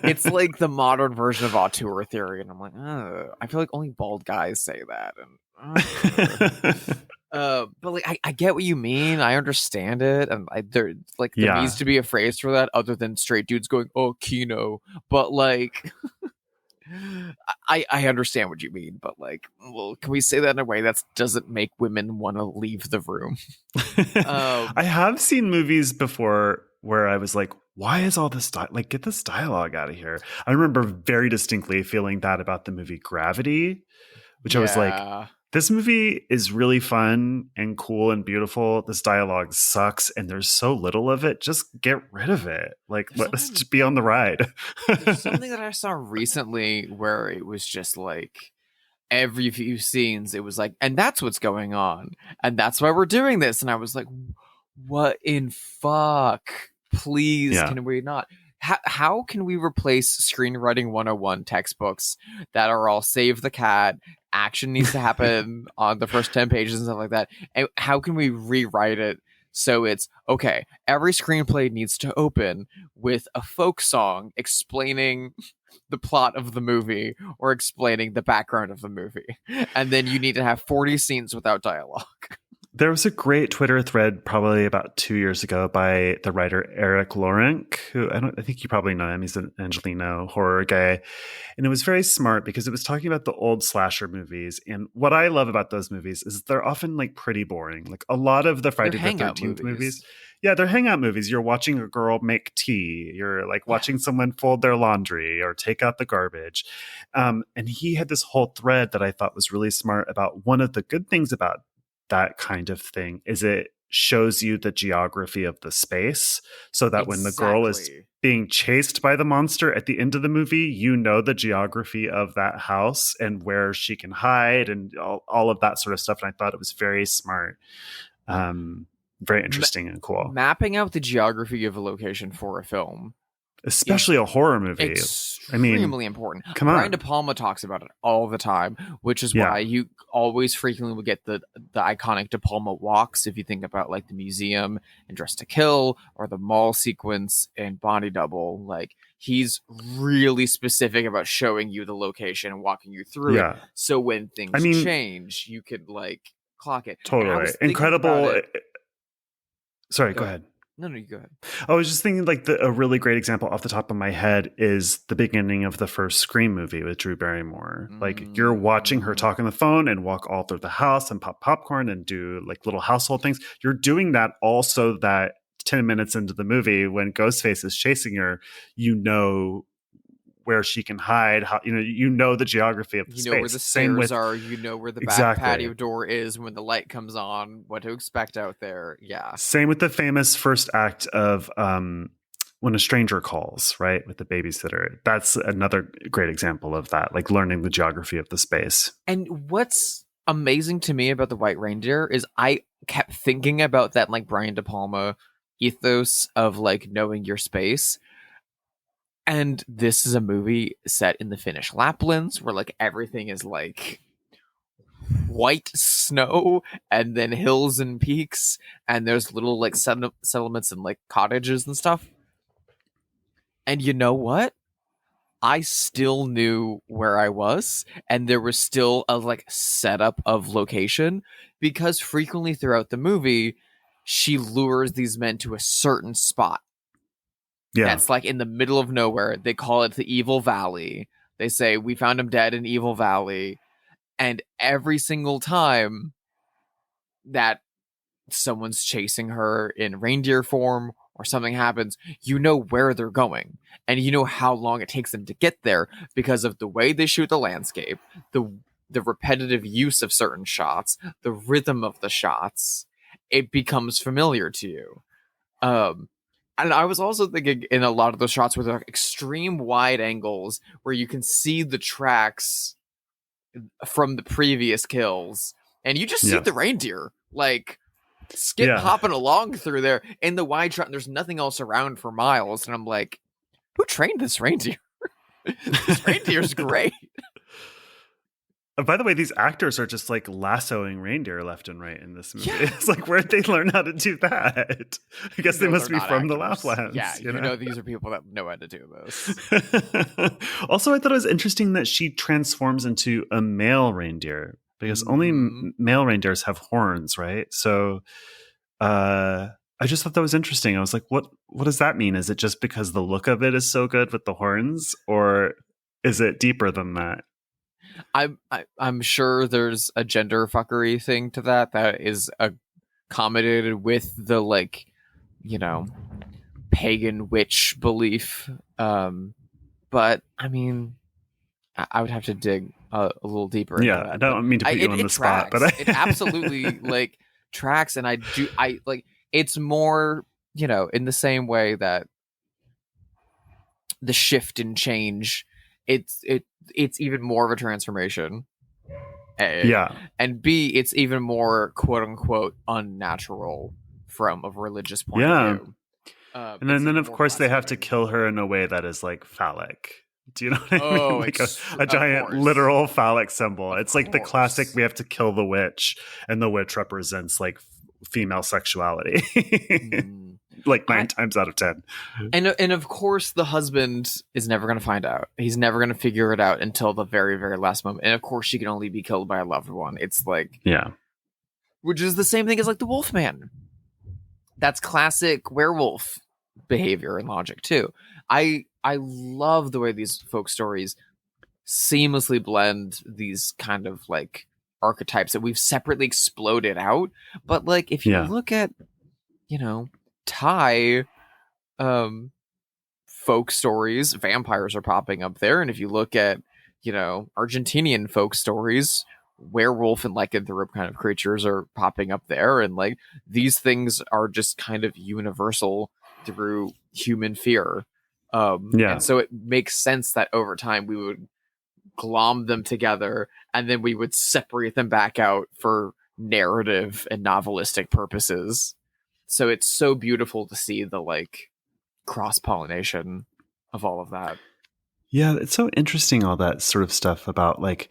S2: It's like the modern version of auteur theory, and I'm like, I feel like only bald guys say that. And but like I get what you mean. I understand it, and there needs to be a phrase for that other than straight dudes going, "Oh, Kino." But like, I understand what you mean. But like, well, can we say that in a way that doesn't make women want to leave the room?
S1: I have seen movies before where I was like, why is all this get this dialogue out of here? I remember very distinctly feeling that about the movie Gravity, which I was like, this movie is really fun and cool and beautiful. This dialogue sucks and there's so little of it. Just get rid of it. Like, let's just be on the ride.
S2: There's something that I saw recently where it was just like every few scenes, it was like, and that's what's going on. And that's why we're doing this. And I was like, what in fuck? Please, can we not? How can we replace screenwriting 101 textbooks that are all save the cat, action needs to happen on the first 10 pages and stuff like that? And how can we rewrite it so it's, okay, every screenplay needs to open with a folk song explaining the plot of the movie or explaining the background of the movie. And then you need to have 40 scenes without dialogue.
S1: There was a great Twitter thread probably about 2 years ago by the writer Eric Lorenk, who I think you probably know him. He's an Angelino horror guy. And it was very smart because it was talking about the old slasher movies. And what I love about those movies is they're often like pretty boring. Like a lot of the Friday the 13th movies. Yeah, they're hangout movies. You're watching a girl make tea. You're like watching someone fold their laundry or take out the garbage. And he had this whole thread that I thought was really smart about one of the good things about that kind of thing is it shows you the geography of the space so that when the girl is being chased by the monster at the end of the movie, you know the geography of that house and where she can hide and all of that sort of stuff. And I thought it was very smart. Very interesting and cool.
S2: Mapping out the geography of a location for a film,
S1: especially a horror movie,
S2: extremely important.
S1: Come on.
S2: Brian De Palma talks about it all the time, which is why you always frequently will get the iconic De Palma walks. If you think about like the museum in Dress to Kill or the mall sequence in Body Double, like he's really specific about showing you the location and walking you through it. So when things change, you could like clock it.
S1: Totally incredible. Sorry, go ahead.
S2: No, you go ahead.
S1: I was just thinking, like, a really great example off the top of my head is the beginning of the first Scream movie with Drew Barrymore. Like, you're watching her talk on the phone and walk all through the house and pop popcorn and do like little household things. You're doing that also that 10 minutes into the movie when Ghostface is chasing her, you know where she can hide, how you know the geography of the space.
S2: You know where the stairs are, you know where the back patio door is when the light comes on, what to expect out there. Yeah.
S1: Same with the famous first act of When a Stranger Calls, right? With the babysitter. That's another great example of that, like learning the geography of the space.
S2: And what's amazing to me about The White Reindeer is I kept thinking about that, like, Brian De Palma ethos of like knowing your space. And this is a movie set in the Finnish Laplands where like everything is like white snow and then hills and peaks, and there's little like settlements and like cottages and stuff. And you know what? I still knew where I was, and there was still a like setup of location, because frequently throughout the movie, she lures these men to a certain spot. Yeah. That's like in the middle of nowhere. They call it the Evil Valley. They say, we found him dead in Evil Valley. And every single time that someone's chasing her in reindeer form or something happens, you know where they're going. And you know how long it takes them to get there because of the way they shoot the landscape, the repetitive use of certain shots, the rhythm of the shots. It becomes familiar to you. And I was also thinking in a lot of those shots where they're extreme wide angles where you can see the tracks from the previous kills, and you just see the reindeer like skip hopping along through there in the wide shot, and there's nothing else around for miles. And I'm like, who trained this reindeer? This reindeer's great.
S1: By the way, these actors are just like lassoing reindeer left and right in this movie. Yeah. It's like, where'd they learn how to do that? I guess they must be from the Laplands.
S2: Yeah, you know these are people that know how to do this.
S1: Also, I thought it was interesting that she transforms into a male reindeer, because only male reindeers have horns, right? So I just thought that was interesting. I was like, what does that mean? Is it just because the look of it is so good with the horns, or is it deeper than that?
S2: I'm sure there's a gender fuckery thing to that is accommodated with the like, pagan witch belief. But I mean, I would have to dig a little deeper.
S1: Yeah, into that. I don't mean to put you on the spot, but
S2: it absolutely like tracks, and I like it's more, in the same way that the shift and change. It's even more of a transformation. A.
S1: Yeah.
S2: And B, it's even more quote unquote unnatural from a religious point of view.
S1: And then of course they have to kill her in a way that is like phallic. Do you know what I mean? Like a giant literal phallic symbol. It's like the classic, we have to kill the witch, and the witch represents like female sexuality. Like 9 times out of 10.
S2: And of course the husband is never going to find out. He's never going to figure it out until the very, very last moment. And of course she can only be killed by a loved one. It's like, which is the same thing as like the Wolfman. That's classic werewolf behavior and logic too. I love the way these folk stories seamlessly blend these kind of like archetypes that we've separately exploded out. But like, if you look at, Thai folk stories, vampires are popping up there. And if you look at, Argentinian folk stories, werewolf and lycanthrope kind of creatures are popping up there. And like, these things are just kind of universal through human fear. And so it makes sense that over time we would glom them together, and then we would separate them back out for narrative and novelistic purposes. So it's so beautiful to see the like cross-pollination of all of that.
S1: Yeah, it's so interesting, all that sort of stuff about like,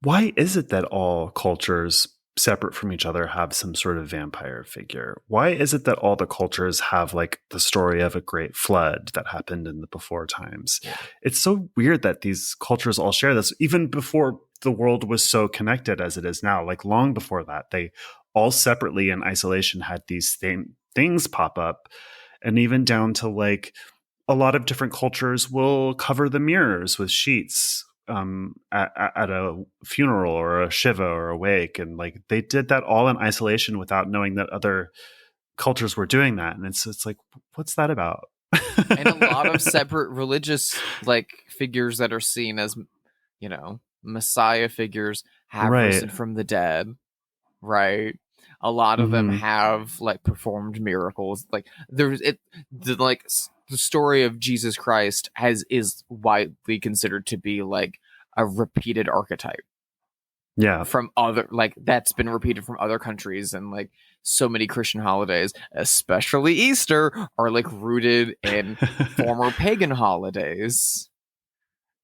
S1: why is it that all cultures separate from each other have some sort of vampire figure? Why is it that all the cultures have like the story of a great flood that happened in the before times? It's so weird that these cultures all share this, even before the world was so connected as it is now. Like long before that, they all separately in isolation had these things pop up, and even down to like a lot of different cultures will cover the mirrors with sheets at a funeral or a shiva or a wake, and like they did that all in isolation without knowing that other cultures were doing that. And it's like, what's that about?
S2: And a lot of separate religious like figures that are seen as, you know, messiah figures have risen from the dead, right? A lot of them have like performed miracles. Like the story of Jesus Christ is widely considered to be like a repeated archetype.
S1: Yeah.
S2: From other, like, that's been repeated from other countries, and like so many Christian holidays, especially Easter, are like rooted in former pagan holidays,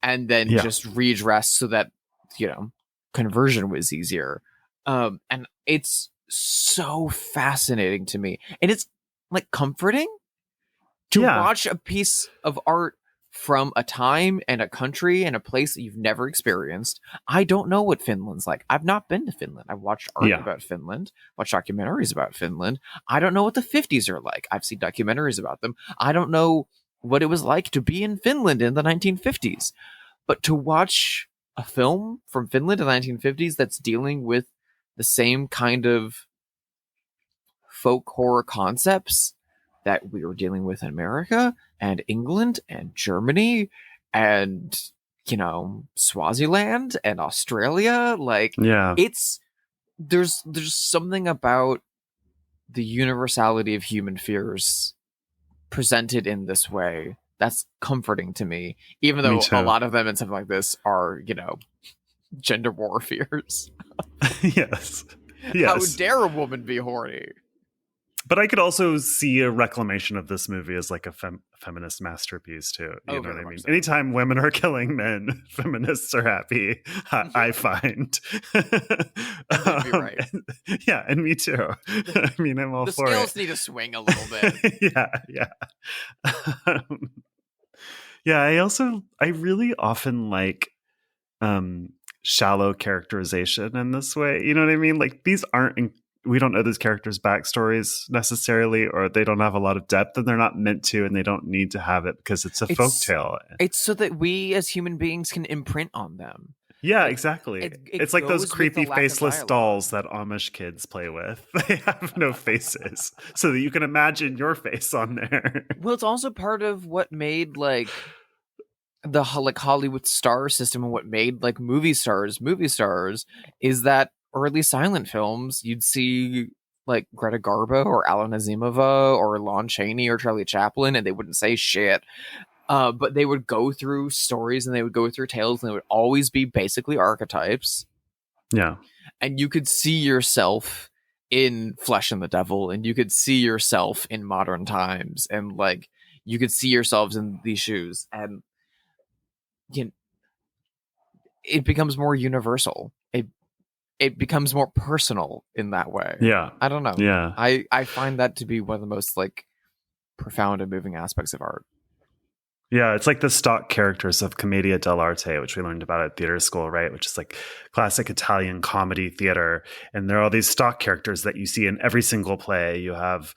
S2: and then just redressed so that, you know, conversion was easier. And it's so fascinating to me, and it's like comforting to watch a piece of art from a time and a country and a place that you've never experienced. I don't know what Finland's like. I've not been to Finland. I've watched art about Finland, watched documentaries about Finland. I don't know what the 50s are like. I've seen documentaries about them. I don't know what it was like to be in Finland in the 1950s. But to watch a film from Finland in the 1950s that's dealing with the same kind of folk horror concepts that we were dealing with in America and England and Germany and, you know, Swaziland and Australia. Like, there's something about the universality of human fears presented in this way that's comforting to me, even though a lot of them and something like this are, you know, gender war fears.
S1: Yes.
S2: How dare a woman be horny?
S1: But I could also see a reclamation of this movie as like a feminist masterpiece too. You know what I mean? So. Anytime women are killing men, feminists are happy. I find.
S2: You'd be right.
S1: And me too. I mean, I'm all for it.
S2: The scales need to swing a little bit.
S1: I really often like shallow characterization in this way. You know what I mean? Like these aren't. We don't know these characters' backstories necessarily, or they don't have a lot of depth, and they're not meant to, and they don't need to have it because it's a folktale.
S2: It's so that we as human beings can imprint on them.
S1: Yeah, exactly. It's like those creepy faceless dolls that Amish kids play with. They have no faces, so that you can imagine your face on there.
S2: Well, it's also part of what made like the like Hollywood star system, and what made like movie stars is that early silent films, you'd see like Greta Garbo or Alan Azimova or Lon Chaney or Charlie Chaplin, and they wouldn't say shit. But they would go through stories and they would go through tales, and they would always be basically archetypes.
S1: Yeah.
S2: And you could see yourself in Flesh and the Devil, and you could see yourself in modern times, and like you could see yourselves in these shoes, and you know, it becomes more universal. It becomes more personal in that way.
S1: Yeah.
S2: I don't know.
S1: Yeah.
S2: I find that to be one of the most like profound and moving aspects of art.
S1: Yeah, it's like the stock characters of Commedia dell'arte, which we learned about at theater school, right? Which is like classic Italian comedy theater. And there are all these stock characters that you see in every single play. You have,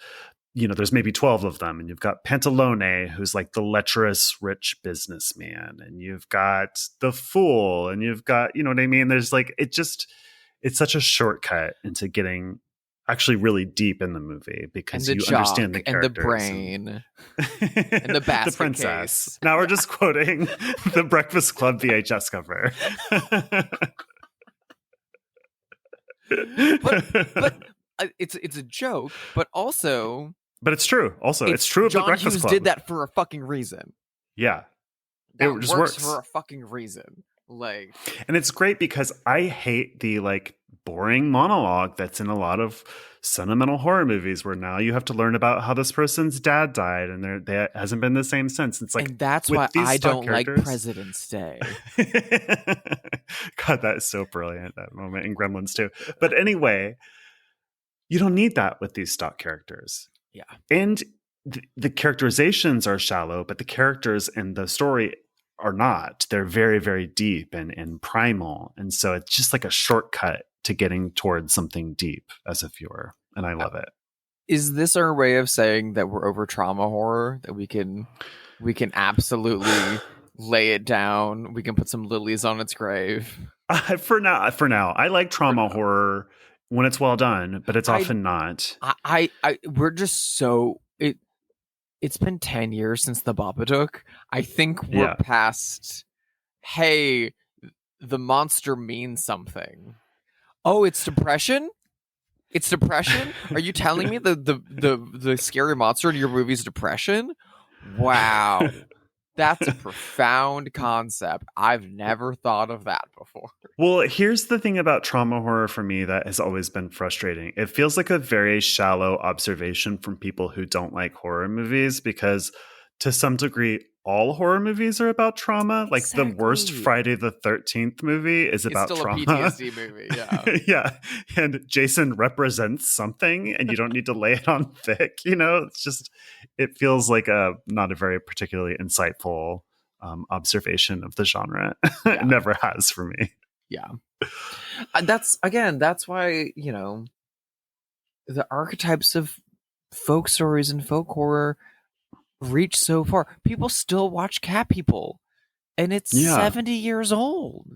S1: you know, there's maybe 12 of them. And you've got Pantalone, who's like the lecherous rich businessman. And you've got the fool. And you've got, you know what I mean? There's like, it's such a shortcut into getting actually really deep in the movie, because you understand the characters.
S2: And the brain. And the basket
S1: the princess.
S2: Case.
S1: Now we're just quoting the Breakfast Club VHS cover.
S2: but it's a joke, but also...
S1: But it's true. Also, it's true of the Breakfast
S2: Hughes
S1: Club.
S2: did that for a fucking reason.
S1: Yeah.
S2: It just works for a fucking reason. Like,
S1: and it's great because I hate the like boring monologue that's in a lot of sentimental horror movies, where now you have to learn about how this person's dad died, and there hasn't been the same since. It's like,
S2: and that's why I don't like President's Day.
S1: God, that is so brilliant, that moment in Gremlins too. But anyway, you don't need that with these stock characters.
S2: Yeah,
S1: and the characterizations are shallow, but the characters in the story are not. They're very, very deep and primal. And so it's just like a shortcut to getting towards something deep as a viewer. And I love it.
S2: Is this our way of saying that we're over trauma horror? That we can absolutely lay it down. We can put some lilies on its grave.
S1: For now, I like trauma horror when it's well done, but it's often not.
S2: We're just so it's been 10 years since the Babadook. I think we're past, hey, the monster means something. Oh, it's depression? It's depression? Are you telling me the scary monster in your movie is depression? Wow. That's a profound concept. I've never thought of that before.
S1: Well, here's the thing about trauma horror for me that has always been frustrating. It feels like a very shallow observation from people who don't like horror movies, because to some degree, all horror movies are about trauma. Like the worst Friday the 13th movie is about trauma.
S2: It's still a PTSD movie, yeah.
S1: Yeah. And Jason represents something and you don't need to lay it on thick. It's just, it feels like not a very particularly insightful observation of the genre. It never has for me.
S2: Yeah. That's why, the archetypes of folk stories and folk horror reach so far. People still watch Cat People, and it's 70 years old.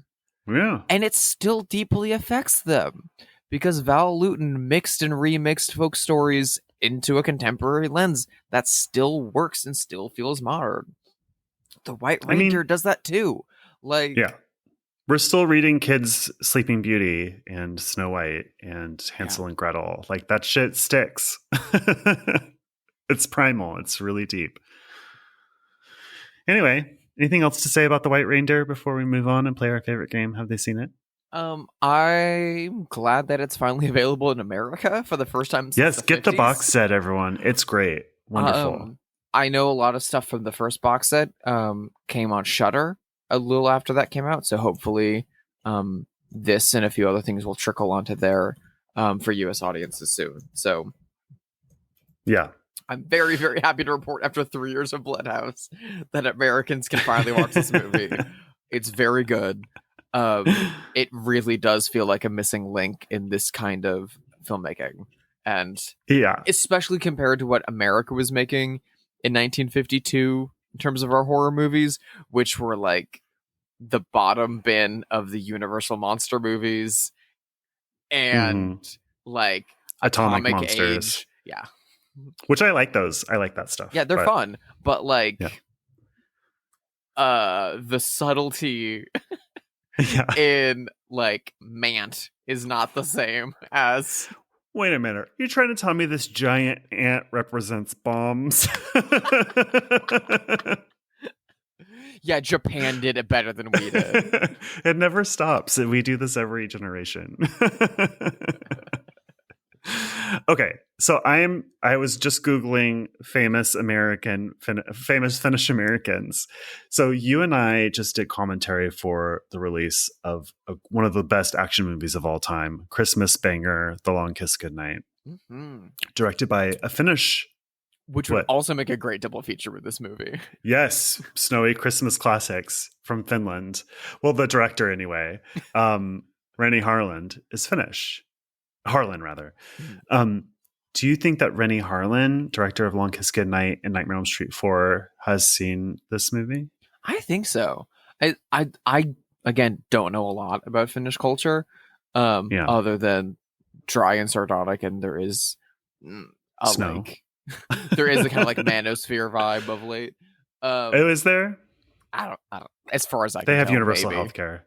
S1: Yeah.
S2: And it still deeply affects them because Val Lewton mixed and remixed folk stories into a contemporary lens that still works and still feels modern. The White Reindeer does that too.
S1: We're still reading kids Sleeping Beauty and Snow White and Hansel and Gretel. Like, that shit sticks. It's primal. It's really deep. Anyway, anything else to say about the White Reindeer before we move on and play our favorite game? Have they seen it?
S2: I'm glad that it's finally available in America for the first time since
S1: Yes, get
S2: 50s.
S1: the box set, everyone. It's great. Wonderful.
S2: I know a lot of stuff from the first box set came on Shudder a little after that came out, so hopefully this and a few other things will trickle onto there for US audiences soon. So
S1: yeah.
S2: I'm very, very happy to report after 3 years of Bloodhaus that Americans can finally watch this movie. It's very good. It really does feel like a missing link in this kind of filmmaking. And especially compared to what America was making in 1952 in terms of our horror movies, which were like the bottom bin of the Universal monster movies and like
S1: Atomic Monsters.
S2: Age. Yeah.
S1: Which I like those. I like that stuff.
S2: Yeah, they're fun, but like the subtlety in like Mant is not the same as.
S1: Wait a minute. You're trying to tell me this giant ant represents bombs?
S2: Yeah, Japan did it better than we did.
S1: It never stops. We do this every generation. Okay, so I was just Googling famous Finnish Americans. So you and I just did commentary for the release of one of the best action movies of all time, Christmas banger, The Long Kiss Goodnight, directed by a Finnish.
S2: Which would also make a great double feature with this movie.
S1: Yes, snowy Christmas classics from Finland. Well, the director anyway. Rennie Harlin is Finnish. Harlan, rather. Do you think that Rennie Harlin, director of Long Kiss Goodnight and Nightmare on Elm Street 4, has seen this movie?
S2: I think so. I again don't know a lot about Finnish culture, other than dry and sardonic, and there is
S1: snow.
S2: There is a kind of like manosphere vibe of late.
S1: Is there?
S2: I don't. As far as I can
S1: they have
S2: tell,
S1: universal
S2: maybe.
S1: healthcare.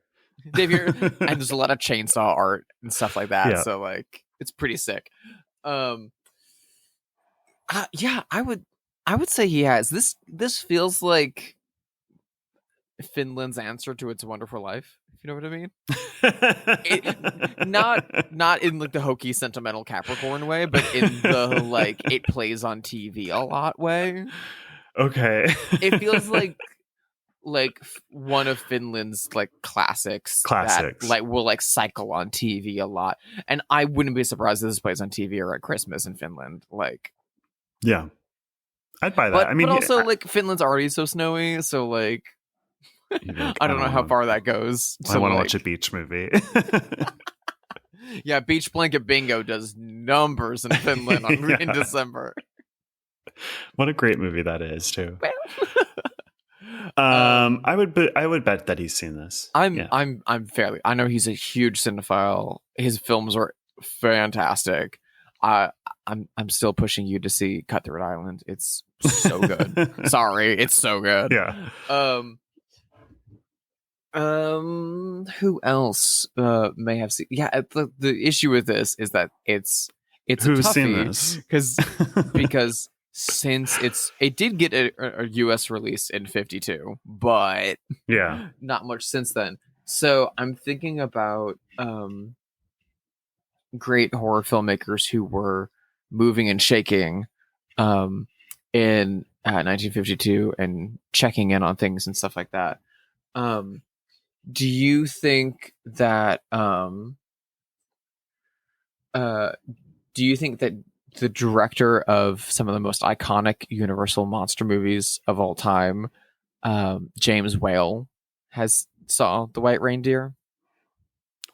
S2: And there's a lot of chainsaw art and stuff like that. So like it's pretty sick. I would say he has. This feels like Finland's answer to It's a Wonderful Life, if you know what I mean. Not in like the hokey sentimental Capricorn way, but in the like it plays on TV a lot way.
S1: Okay.
S2: It feels like one of Finland's like classics that like will like cycle on TV a lot, and I wouldn't be surprised if this plays on TV or at Christmas in Finland. Like,
S1: yeah, I'd buy that.
S2: But also like Finland's already so snowy, so like I don't know how far that goes.
S1: I want to watch a beach movie.
S2: Yeah, Beach Blanket Bingo does numbers in Finland in December.
S1: What a great movie that is too.
S2: Well,
S1: I would bet that he's seen this.
S2: I'm fairly. I know he's a huge cinephile. His films are fantastic. I'm still pushing you to see Cutthroat Island. It's so good. Sorry, it's so good.
S1: Yeah.
S2: Who else may have seen? Yeah, the issue with this is that it's
S1: Who's
S2: a
S1: seen
S2: toughie
S1: this?
S2: because since it did get a US release in 52, but
S1: yeah,
S2: not much since then. So I'm thinking about great horror filmmakers who were moving and shaking in 1952 and checking in on things and stuff like that. Do you think that the director of some of the most iconic Universal monster movies of all time, James Whale, has saw The White Reindeer?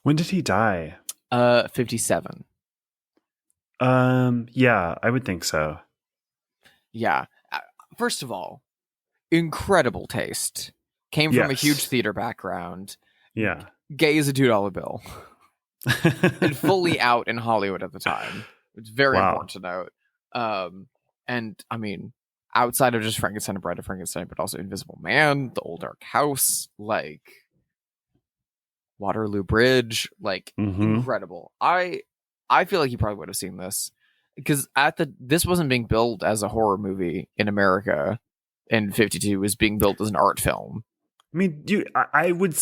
S1: When did he die?
S2: 57.
S1: Yeah, I would think so.
S2: Yeah. First of all, incredible taste. Came from a huge theater background.
S1: Yeah.
S2: Gay as a $2 bill. And fully out in Hollywood at the time. It's very important to note. And I mean, outside of just Frankenstein and Bride of Frankenstein, but also Invisible Man, The Old Dark House, like Waterloo Bridge, like incredible. I feel like you probably would have seen this because this wasn't being billed as a horror movie in America in 52. It was being built as an art film.
S1: I mean, I would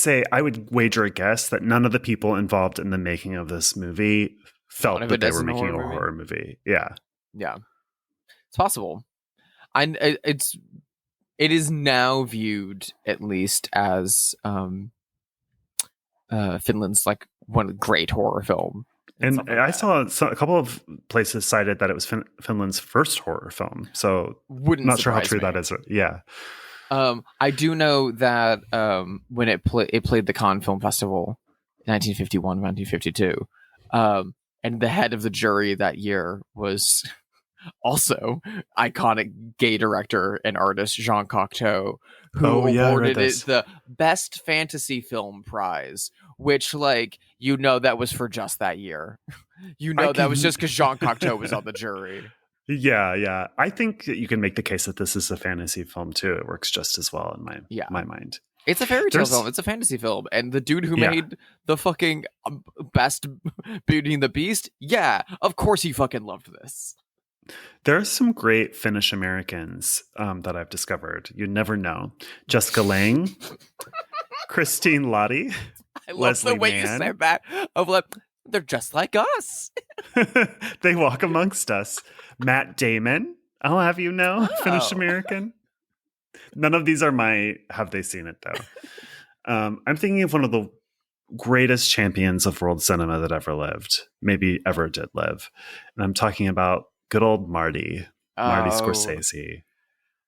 S1: wager a guess that none of the people involved in the making of this movie felt that they were making a horror movie. Yeah.
S2: Yeah. It's possible. It is now viewed at least as Finland's like one great horror film.
S1: And I saw a couple of places cited that it was Finland's first horror film. So not sure how true that is. Yeah.
S2: I do know that when it played the Cannes Film Festival in 1951, 1952, and the head of the jury that year was also iconic gay director and artist Jean Cocteau, who awarded it the Best Fantasy Film Prize, which, like, that was for just that year. That was just because Jean Cocteau was on the jury.
S1: Yeah. I think that you can make the case that this is a fantasy film too. It works just as well in my mind.
S2: It's a fairy tale film. It's a fantasy film. And the dude who made the fucking best Beauty and the Beast, yeah, of course he fucking loved this.
S1: There are some great Finnish Americans that I've discovered. You'd never know. Jessica Lange, Christine Lottie,
S2: I love Leslie the way Mann. You said that. Of like, they're just like us.
S1: They walk amongst us. Matt Damon, I'll have you know, Finnish American. None of these are have they seen it though. I'm thinking of one of the greatest champions of world cinema that ever lived, maybe ever did live. And I'm talking about good old Marty Scorsese.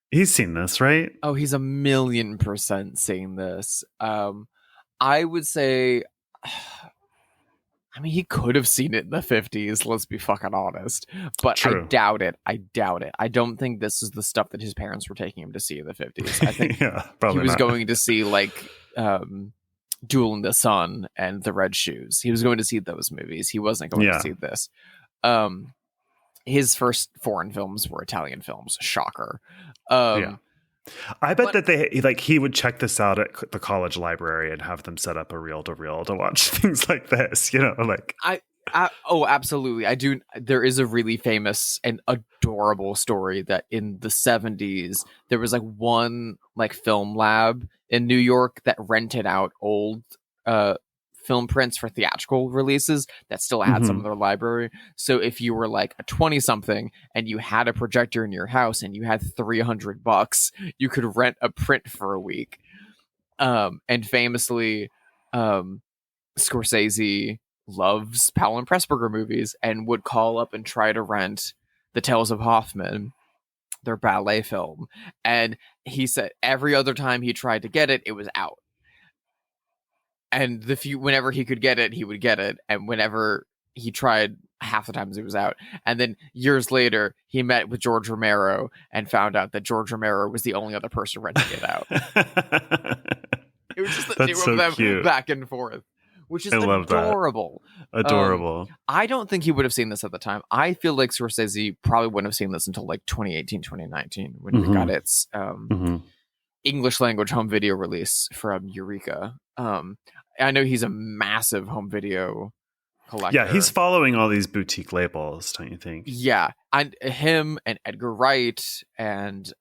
S1: He's seen this, right?
S2: Oh, he's 1,000,000% seen this. I would say, I mean, he could have seen it in the 50s, let's be fucking honest. But True. I doubt it. I don't think this is the stuff that his parents were taking him to see in the 50s. I think he was going to see, like, Duel in the Sun and The Red Shoes. He was going to see those movies. He wasn't going to see this. His first foreign films were Italian films. Shocker.
S1: I bet that he would check this out at the college library and have them set up a reel-to-reel to watch things like this,
S2: oh, absolutely. I do. There is a really famous and adorable story that in the 70s, there was like one like film lab in New York that rented out old film prints for theatrical releases that still had some of their library. So if you were like a 20-something and you had a projector in your house and you had $300, you could rent a print for a week. And famously, Scorsese loves Powell and Pressburger movies and would call up and try to rent The Tales of Hoffmann, their ballet film. And he said every other time he tried to get it, it was out. And whenever he could get it, he would get it. And whenever he tried half the times he was out. And then years later, he met with George Romero and found out that George Romero was the only other person renting it out. It was just the two of them
S1: cute.
S2: back and forth, which is
S1: adorable. Adorable.
S2: I don't think he would have seen this at the time. I feel like Scorsese probably wouldn't have seen this until like 2018, 2019 when it got its English language home video release from Eureka. I know he's a massive home video collector.
S1: Yeah, he's following all these boutique labels, don't you think?
S2: Yeah, and him and Edgar Wright and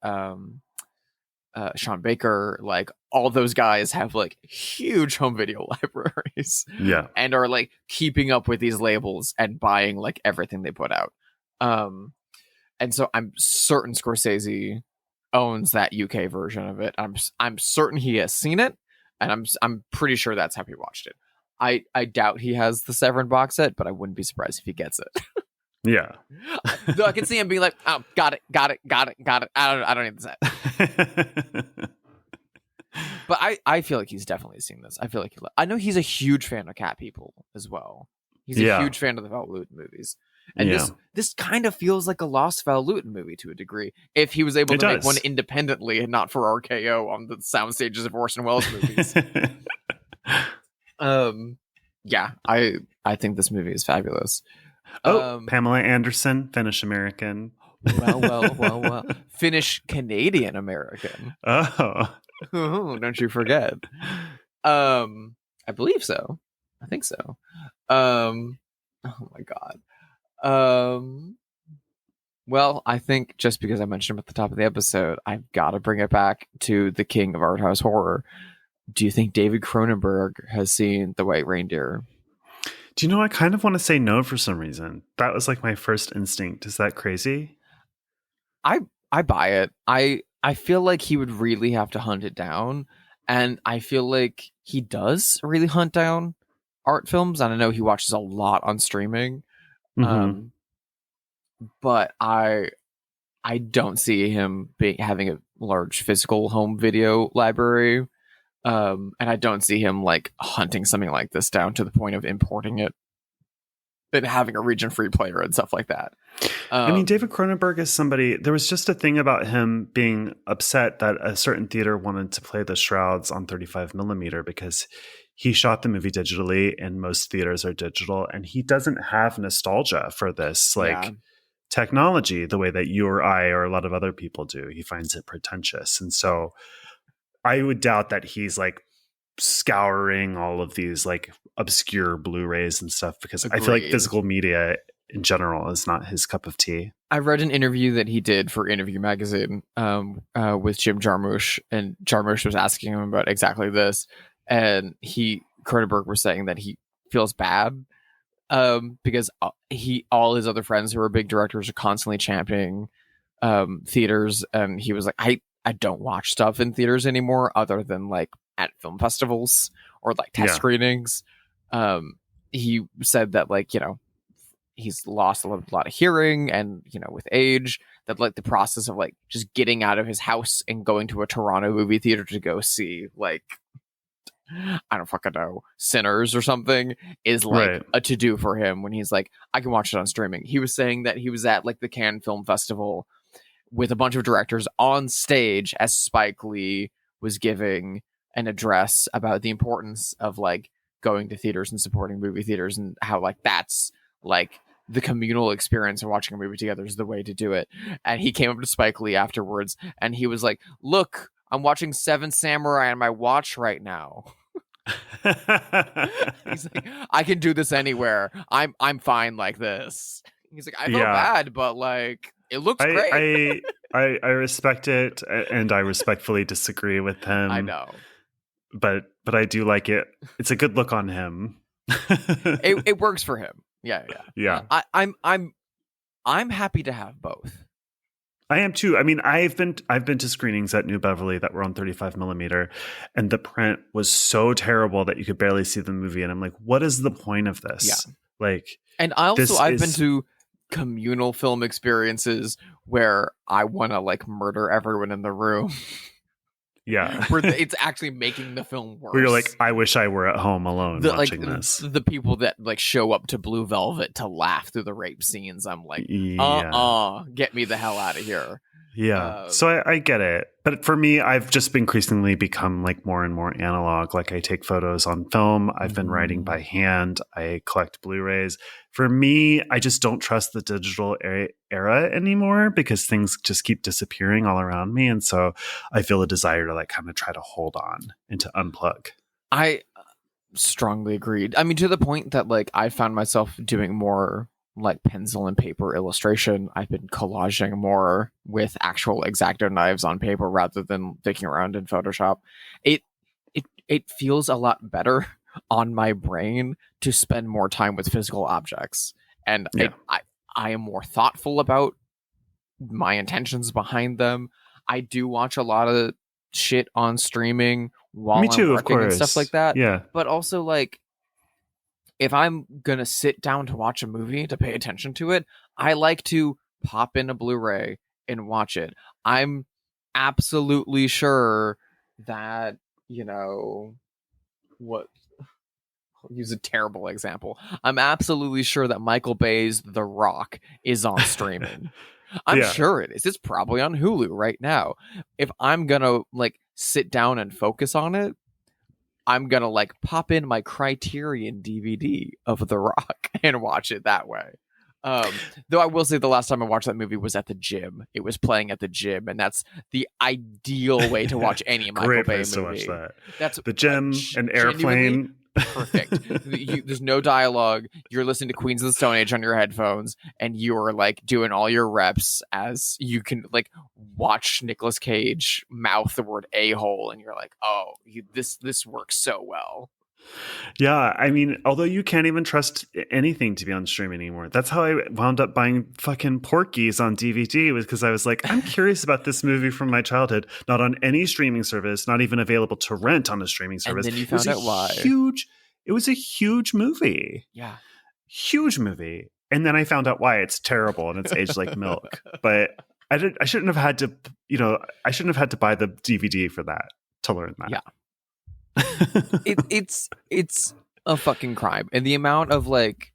S2: Sean Baker, like all those guys have like huge home video libraries.
S1: Yeah,
S2: and are like keeping up with these labels and buying like everything they put out. And so I'm certain Scorsese owns that UK version of it. I'm certain he has seen it, and I'm pretty sure that's how he watched it. I doubt he has the Severin box set, but I wouldn't be surprised if he gets it.
S1: Yeah.
S2: Though I can see him being like, "Oh, got it. I don't need the set." But I feel like he's definitely seen this. I feel like I know he's a huge fan of Cat People as well. He's a huge fan of the Val Lewton movies. And this kind of feels like a lost Val Lewton movie to a degree. If he was able to make one independently and not for RKO on the sound stages of Orson Welles movies. Yeah, I think this movie is fabulous.
S1: Pamela Anderson, Finnish American.
S2: Well. Finnish Canadian American.
S1: Oh.
S2: Don't you forget. I believe so. I think so. Oh my god. Well, I think just because I mentioned him at the top of the episode, I've got to bring it back to the king of art house horror. Do you think David Cronenberg has seen The White Reindeer?
S1: Do you know, I kind of want to say no for some reason. That was like my first instinct. Is that crazy?
S2: I buy it. I feel like he would really have to hunt it down. And I feel like he does really hunt down art films. And I know he watches a lot on streaming. But I don't see him having a large physical home video library. And I don't see him like hunting something like this down to the point of importing it and having a region-free player and stuff like that.
S1: I mean, David Cronenberg is somebody. There was just a thing about him being upset that a certain theater wanted to play the Shrouds on 35 millimeter because he shot the movie digitally, and most theaters are digital, and he doesn't have nostalgia for this technology the way that you or I or a lot of other people do. He finds it pretentious, and so I would doubt that he's like scouring all of these like obscure Blu-rays and stuff, because I feel like physical media in general is not his cup of tea.
S2: I read an interview that he did for Interview Magazine with Jim Jarmusch, and Jarmusch was asking him about exactly this, and Cronenberg was saying that he feels bad because all his other friends who are big directors are constantly championing theaters, and he was like, I don't watch stuff in theaters anymore other than like at film festivals or like test screenings. He said that, like, you know, he's lost a lot of hearing, and, you know, with age, that like the process of like just getting out of his house and going to a Toronto movie theater to go see like, I don't fucking know, Sinners or something is like a to-do for him when he's like, I can watch it on streaming. He was saying that he was at like the Cannes Film Festival with a bunch of directors on stage as Spike Lee was giving an address about the importance of like going to theaters and supporting movie theaters, and how like that's like the communal experience of watching a movie together is the way to do it. And he came up to Spike Lee afterwards and he was like, look, I'm watching Seven Samurai on my watch right now. He's like, I can do this anywhere. I'm fine like this. He's like, I feel bad, but like it looks great.
S1: I respect it, and I respectfully disagree with him.
S2: I know.
S1: But I do like it. It's a good look on him.
S2: It works for him. Yeah. I'm happy to have both.
S1: I am too. I mean, I've been to screenings at New Beverly that were on 35 millimeter, and the print was so terrible that you could barely see the movie. And I'm like, what is the point of this?
S2: Yeah.
S1: Like,
S2: and I've been to communal film experiences where I want to like murder everyone in the room.
S1: Yeah.
S2: Where it's actually making the film worse.
S1: Where you're like, I wish I were at home alone watching this.
S2: The people that like show up to Blue Velvet to laugh through the rape scenes, I'm like, get me the hell out of here.
S1: Yeah. So I get it. But for me, I've just increasingly become like more and more analog. Like I take photos on film. I've been writing by hand. I collect Blu-rays. For me, I just don't trust the digital era anymore because things just keep disappearing all around me. And so I feel a desire to like kind of try to hold on and to unplug.
S2: I strongly agreed. I mean, to the point that like I found myself doing more like pencil and paper illustration. I've been collaging more with actual X-Acto knives on paper rather than dicking around in Photoshop. It feels a lot better on my brain to spend more time with physical objects, and I am more thoughtful about my intentions behind them. I do watch a lot of shit on streaming while I'm working and stuff like that.
S1: Yeah,
S2: but also like, if I'm going to sit down to watch a movie to pay attention to it, I like to pop in a Blu-ray and watch it. I'm absolutely sure that, I'll use a terrible example. I'm absolutely sure that Michael Bay's The Rock is on streaming. I'm sure it is. It's probably on Hulu right now. If I'm going to like sit down and focus on it, I'm going to like pop in my Criterion DVD of The Rock and watch it that way. Though I will say the last time I watched that movie was at the gym. It was playing at the gym, and that's the ideal way to watch any Michael Bay movie. To watch that. That's
S1: the gym, an airplane.
S2: Perfect. There's no dialogue. You're listening to Queens of the Stone Age on your headphones, and you're like doing all your reps as you can like watch Nicolas Cage mouth the word a-hole, and you're like, oh, this works so well.
S1: Yeah, I mean, although you can't even trust anything to be on streaming anymore. That's how I wound up buying fucking Porky's on DVD, was because I was like, I'm curious about this movie from my childhood, not on any streaming service, not even available to rent on a streaming service.
S2: And then you found out why.
S1: It was a huge movie.
S2: Yeah.
S1: Huge movie. And then I found out why it's terrible and it's aged like milk. But I shouldn't have had to, I shouldn't have had to buy the DVD for that, to learn that.
S2: Yeah. It's a fucking crime. And the amount of like,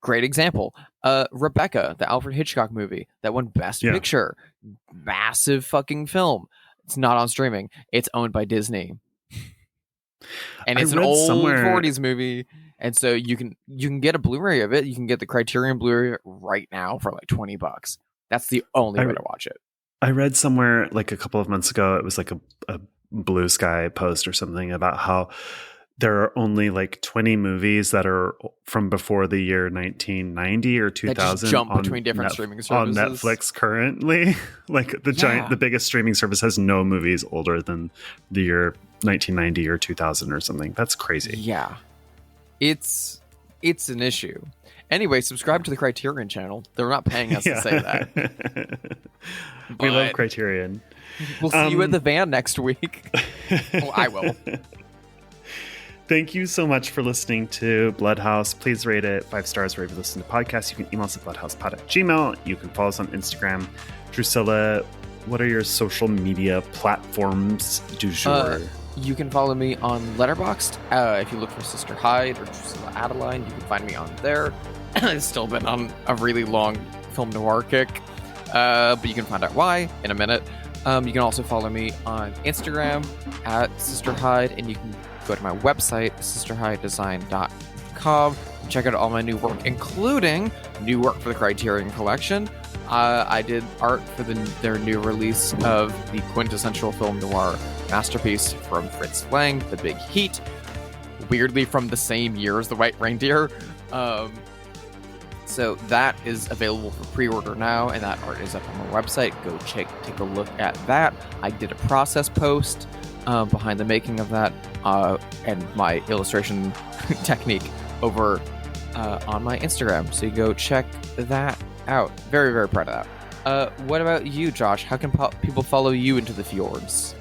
S2: great example, Rebecca, the Alfred Hitchcock movie that won Best Picture, massive fucking film. It's not on streaming. It's owned by Disney, and it's an old 40s movie. And so you can get a Blu-ray of it. You can get the Criterion Blu-ray right now for like $20. That's the only way to watch it.
S1: I read somewhere like a couple of months ago, it was like a Blue Sky post or something about how there are only like 20 movies that are from before the year 1990 or 2000
S2: that just jump between different streaming services
S1: on Netflix currently. Like the biggest streaming service has no movies older than the year 1990 or 2000 or something. That's crazy.
S2: Yeah, it's an issue. Anyway, subscribe to the Criterion channel. They're not paying us to say that.
S1: We love Criterion.
S2: We'll see you at the van next week. Well, I will.
S1: Thank you so much for listening to Bloodhaus. Please rate it 5 stars wherever you listen to podcasts. You can email us at bloodhousepod@gmail.com. You can follow us on Instagram. Drusilla, what are your social media platforms du jour?
S2: You can follow me on Letterboxd. If you look for Sister Hyde or Drusilla Adeline, you can find me on there. It's still been on a really long film noir kick, but you can find out why in a minute. You can also follow me on Instagram at Sister Hyde, and you can go to my website, sisterhydedesign.com, and check out all my new work, including new work for the Criterion Collection. I did art for their new release of the quintessential film noir masterpiece from Fritz Lang, The Big Heat, weirdly from the same year as The White Reindeer. So that is available for pre-order now, and that art is up on my website. Go take a look at that. I did a process post behind the making of that and my illustration technique over on my Instagram. So you go check that out. Very, very proud of that. What about you, Josh? How can people follow you into the fjords?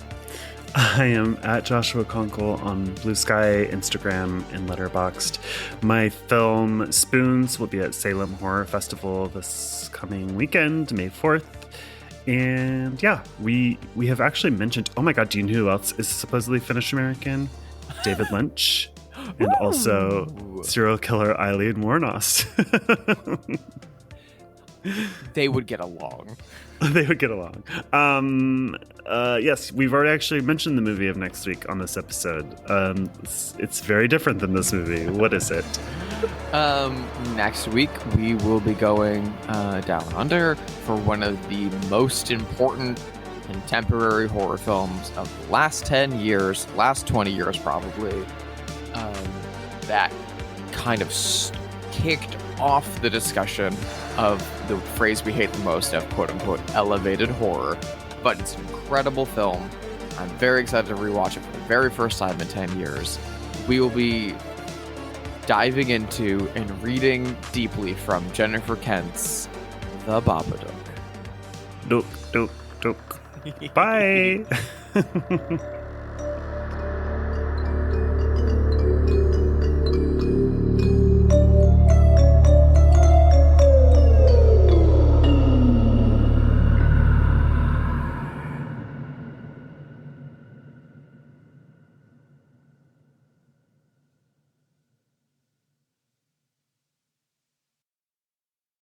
S1: I am at Joshua Conkel on Blue Sky, Instagram, and Letterboxd. My film Spoons will be at Salem Horror Festival this coming weekend, May 4th. And yeah, we have actually mentioned, oh my god, do you know who else is supposedly Finnish American? David Lynch. And also serial killer Eileen Wuornos.
S2: They would get along.
S1: They would get along. Yes, we've already actually mentioned the movie of next week on this episode. It's very different than this movie. What is it?
S2: Next week we will be going down under for one of the most important contemporary horror films of the last 10 years, last 20 years probably. That kind of kicked off the discussion of the phrase we hate the most of quote-unquote elevated horror. But it's an incredible film. I'm very excited to rewatch it for the very first time in 10 years. We will be diving into and reading deeply from Jennifer Kent's The Babadook.
S1: Dook, dook, dook. Bye!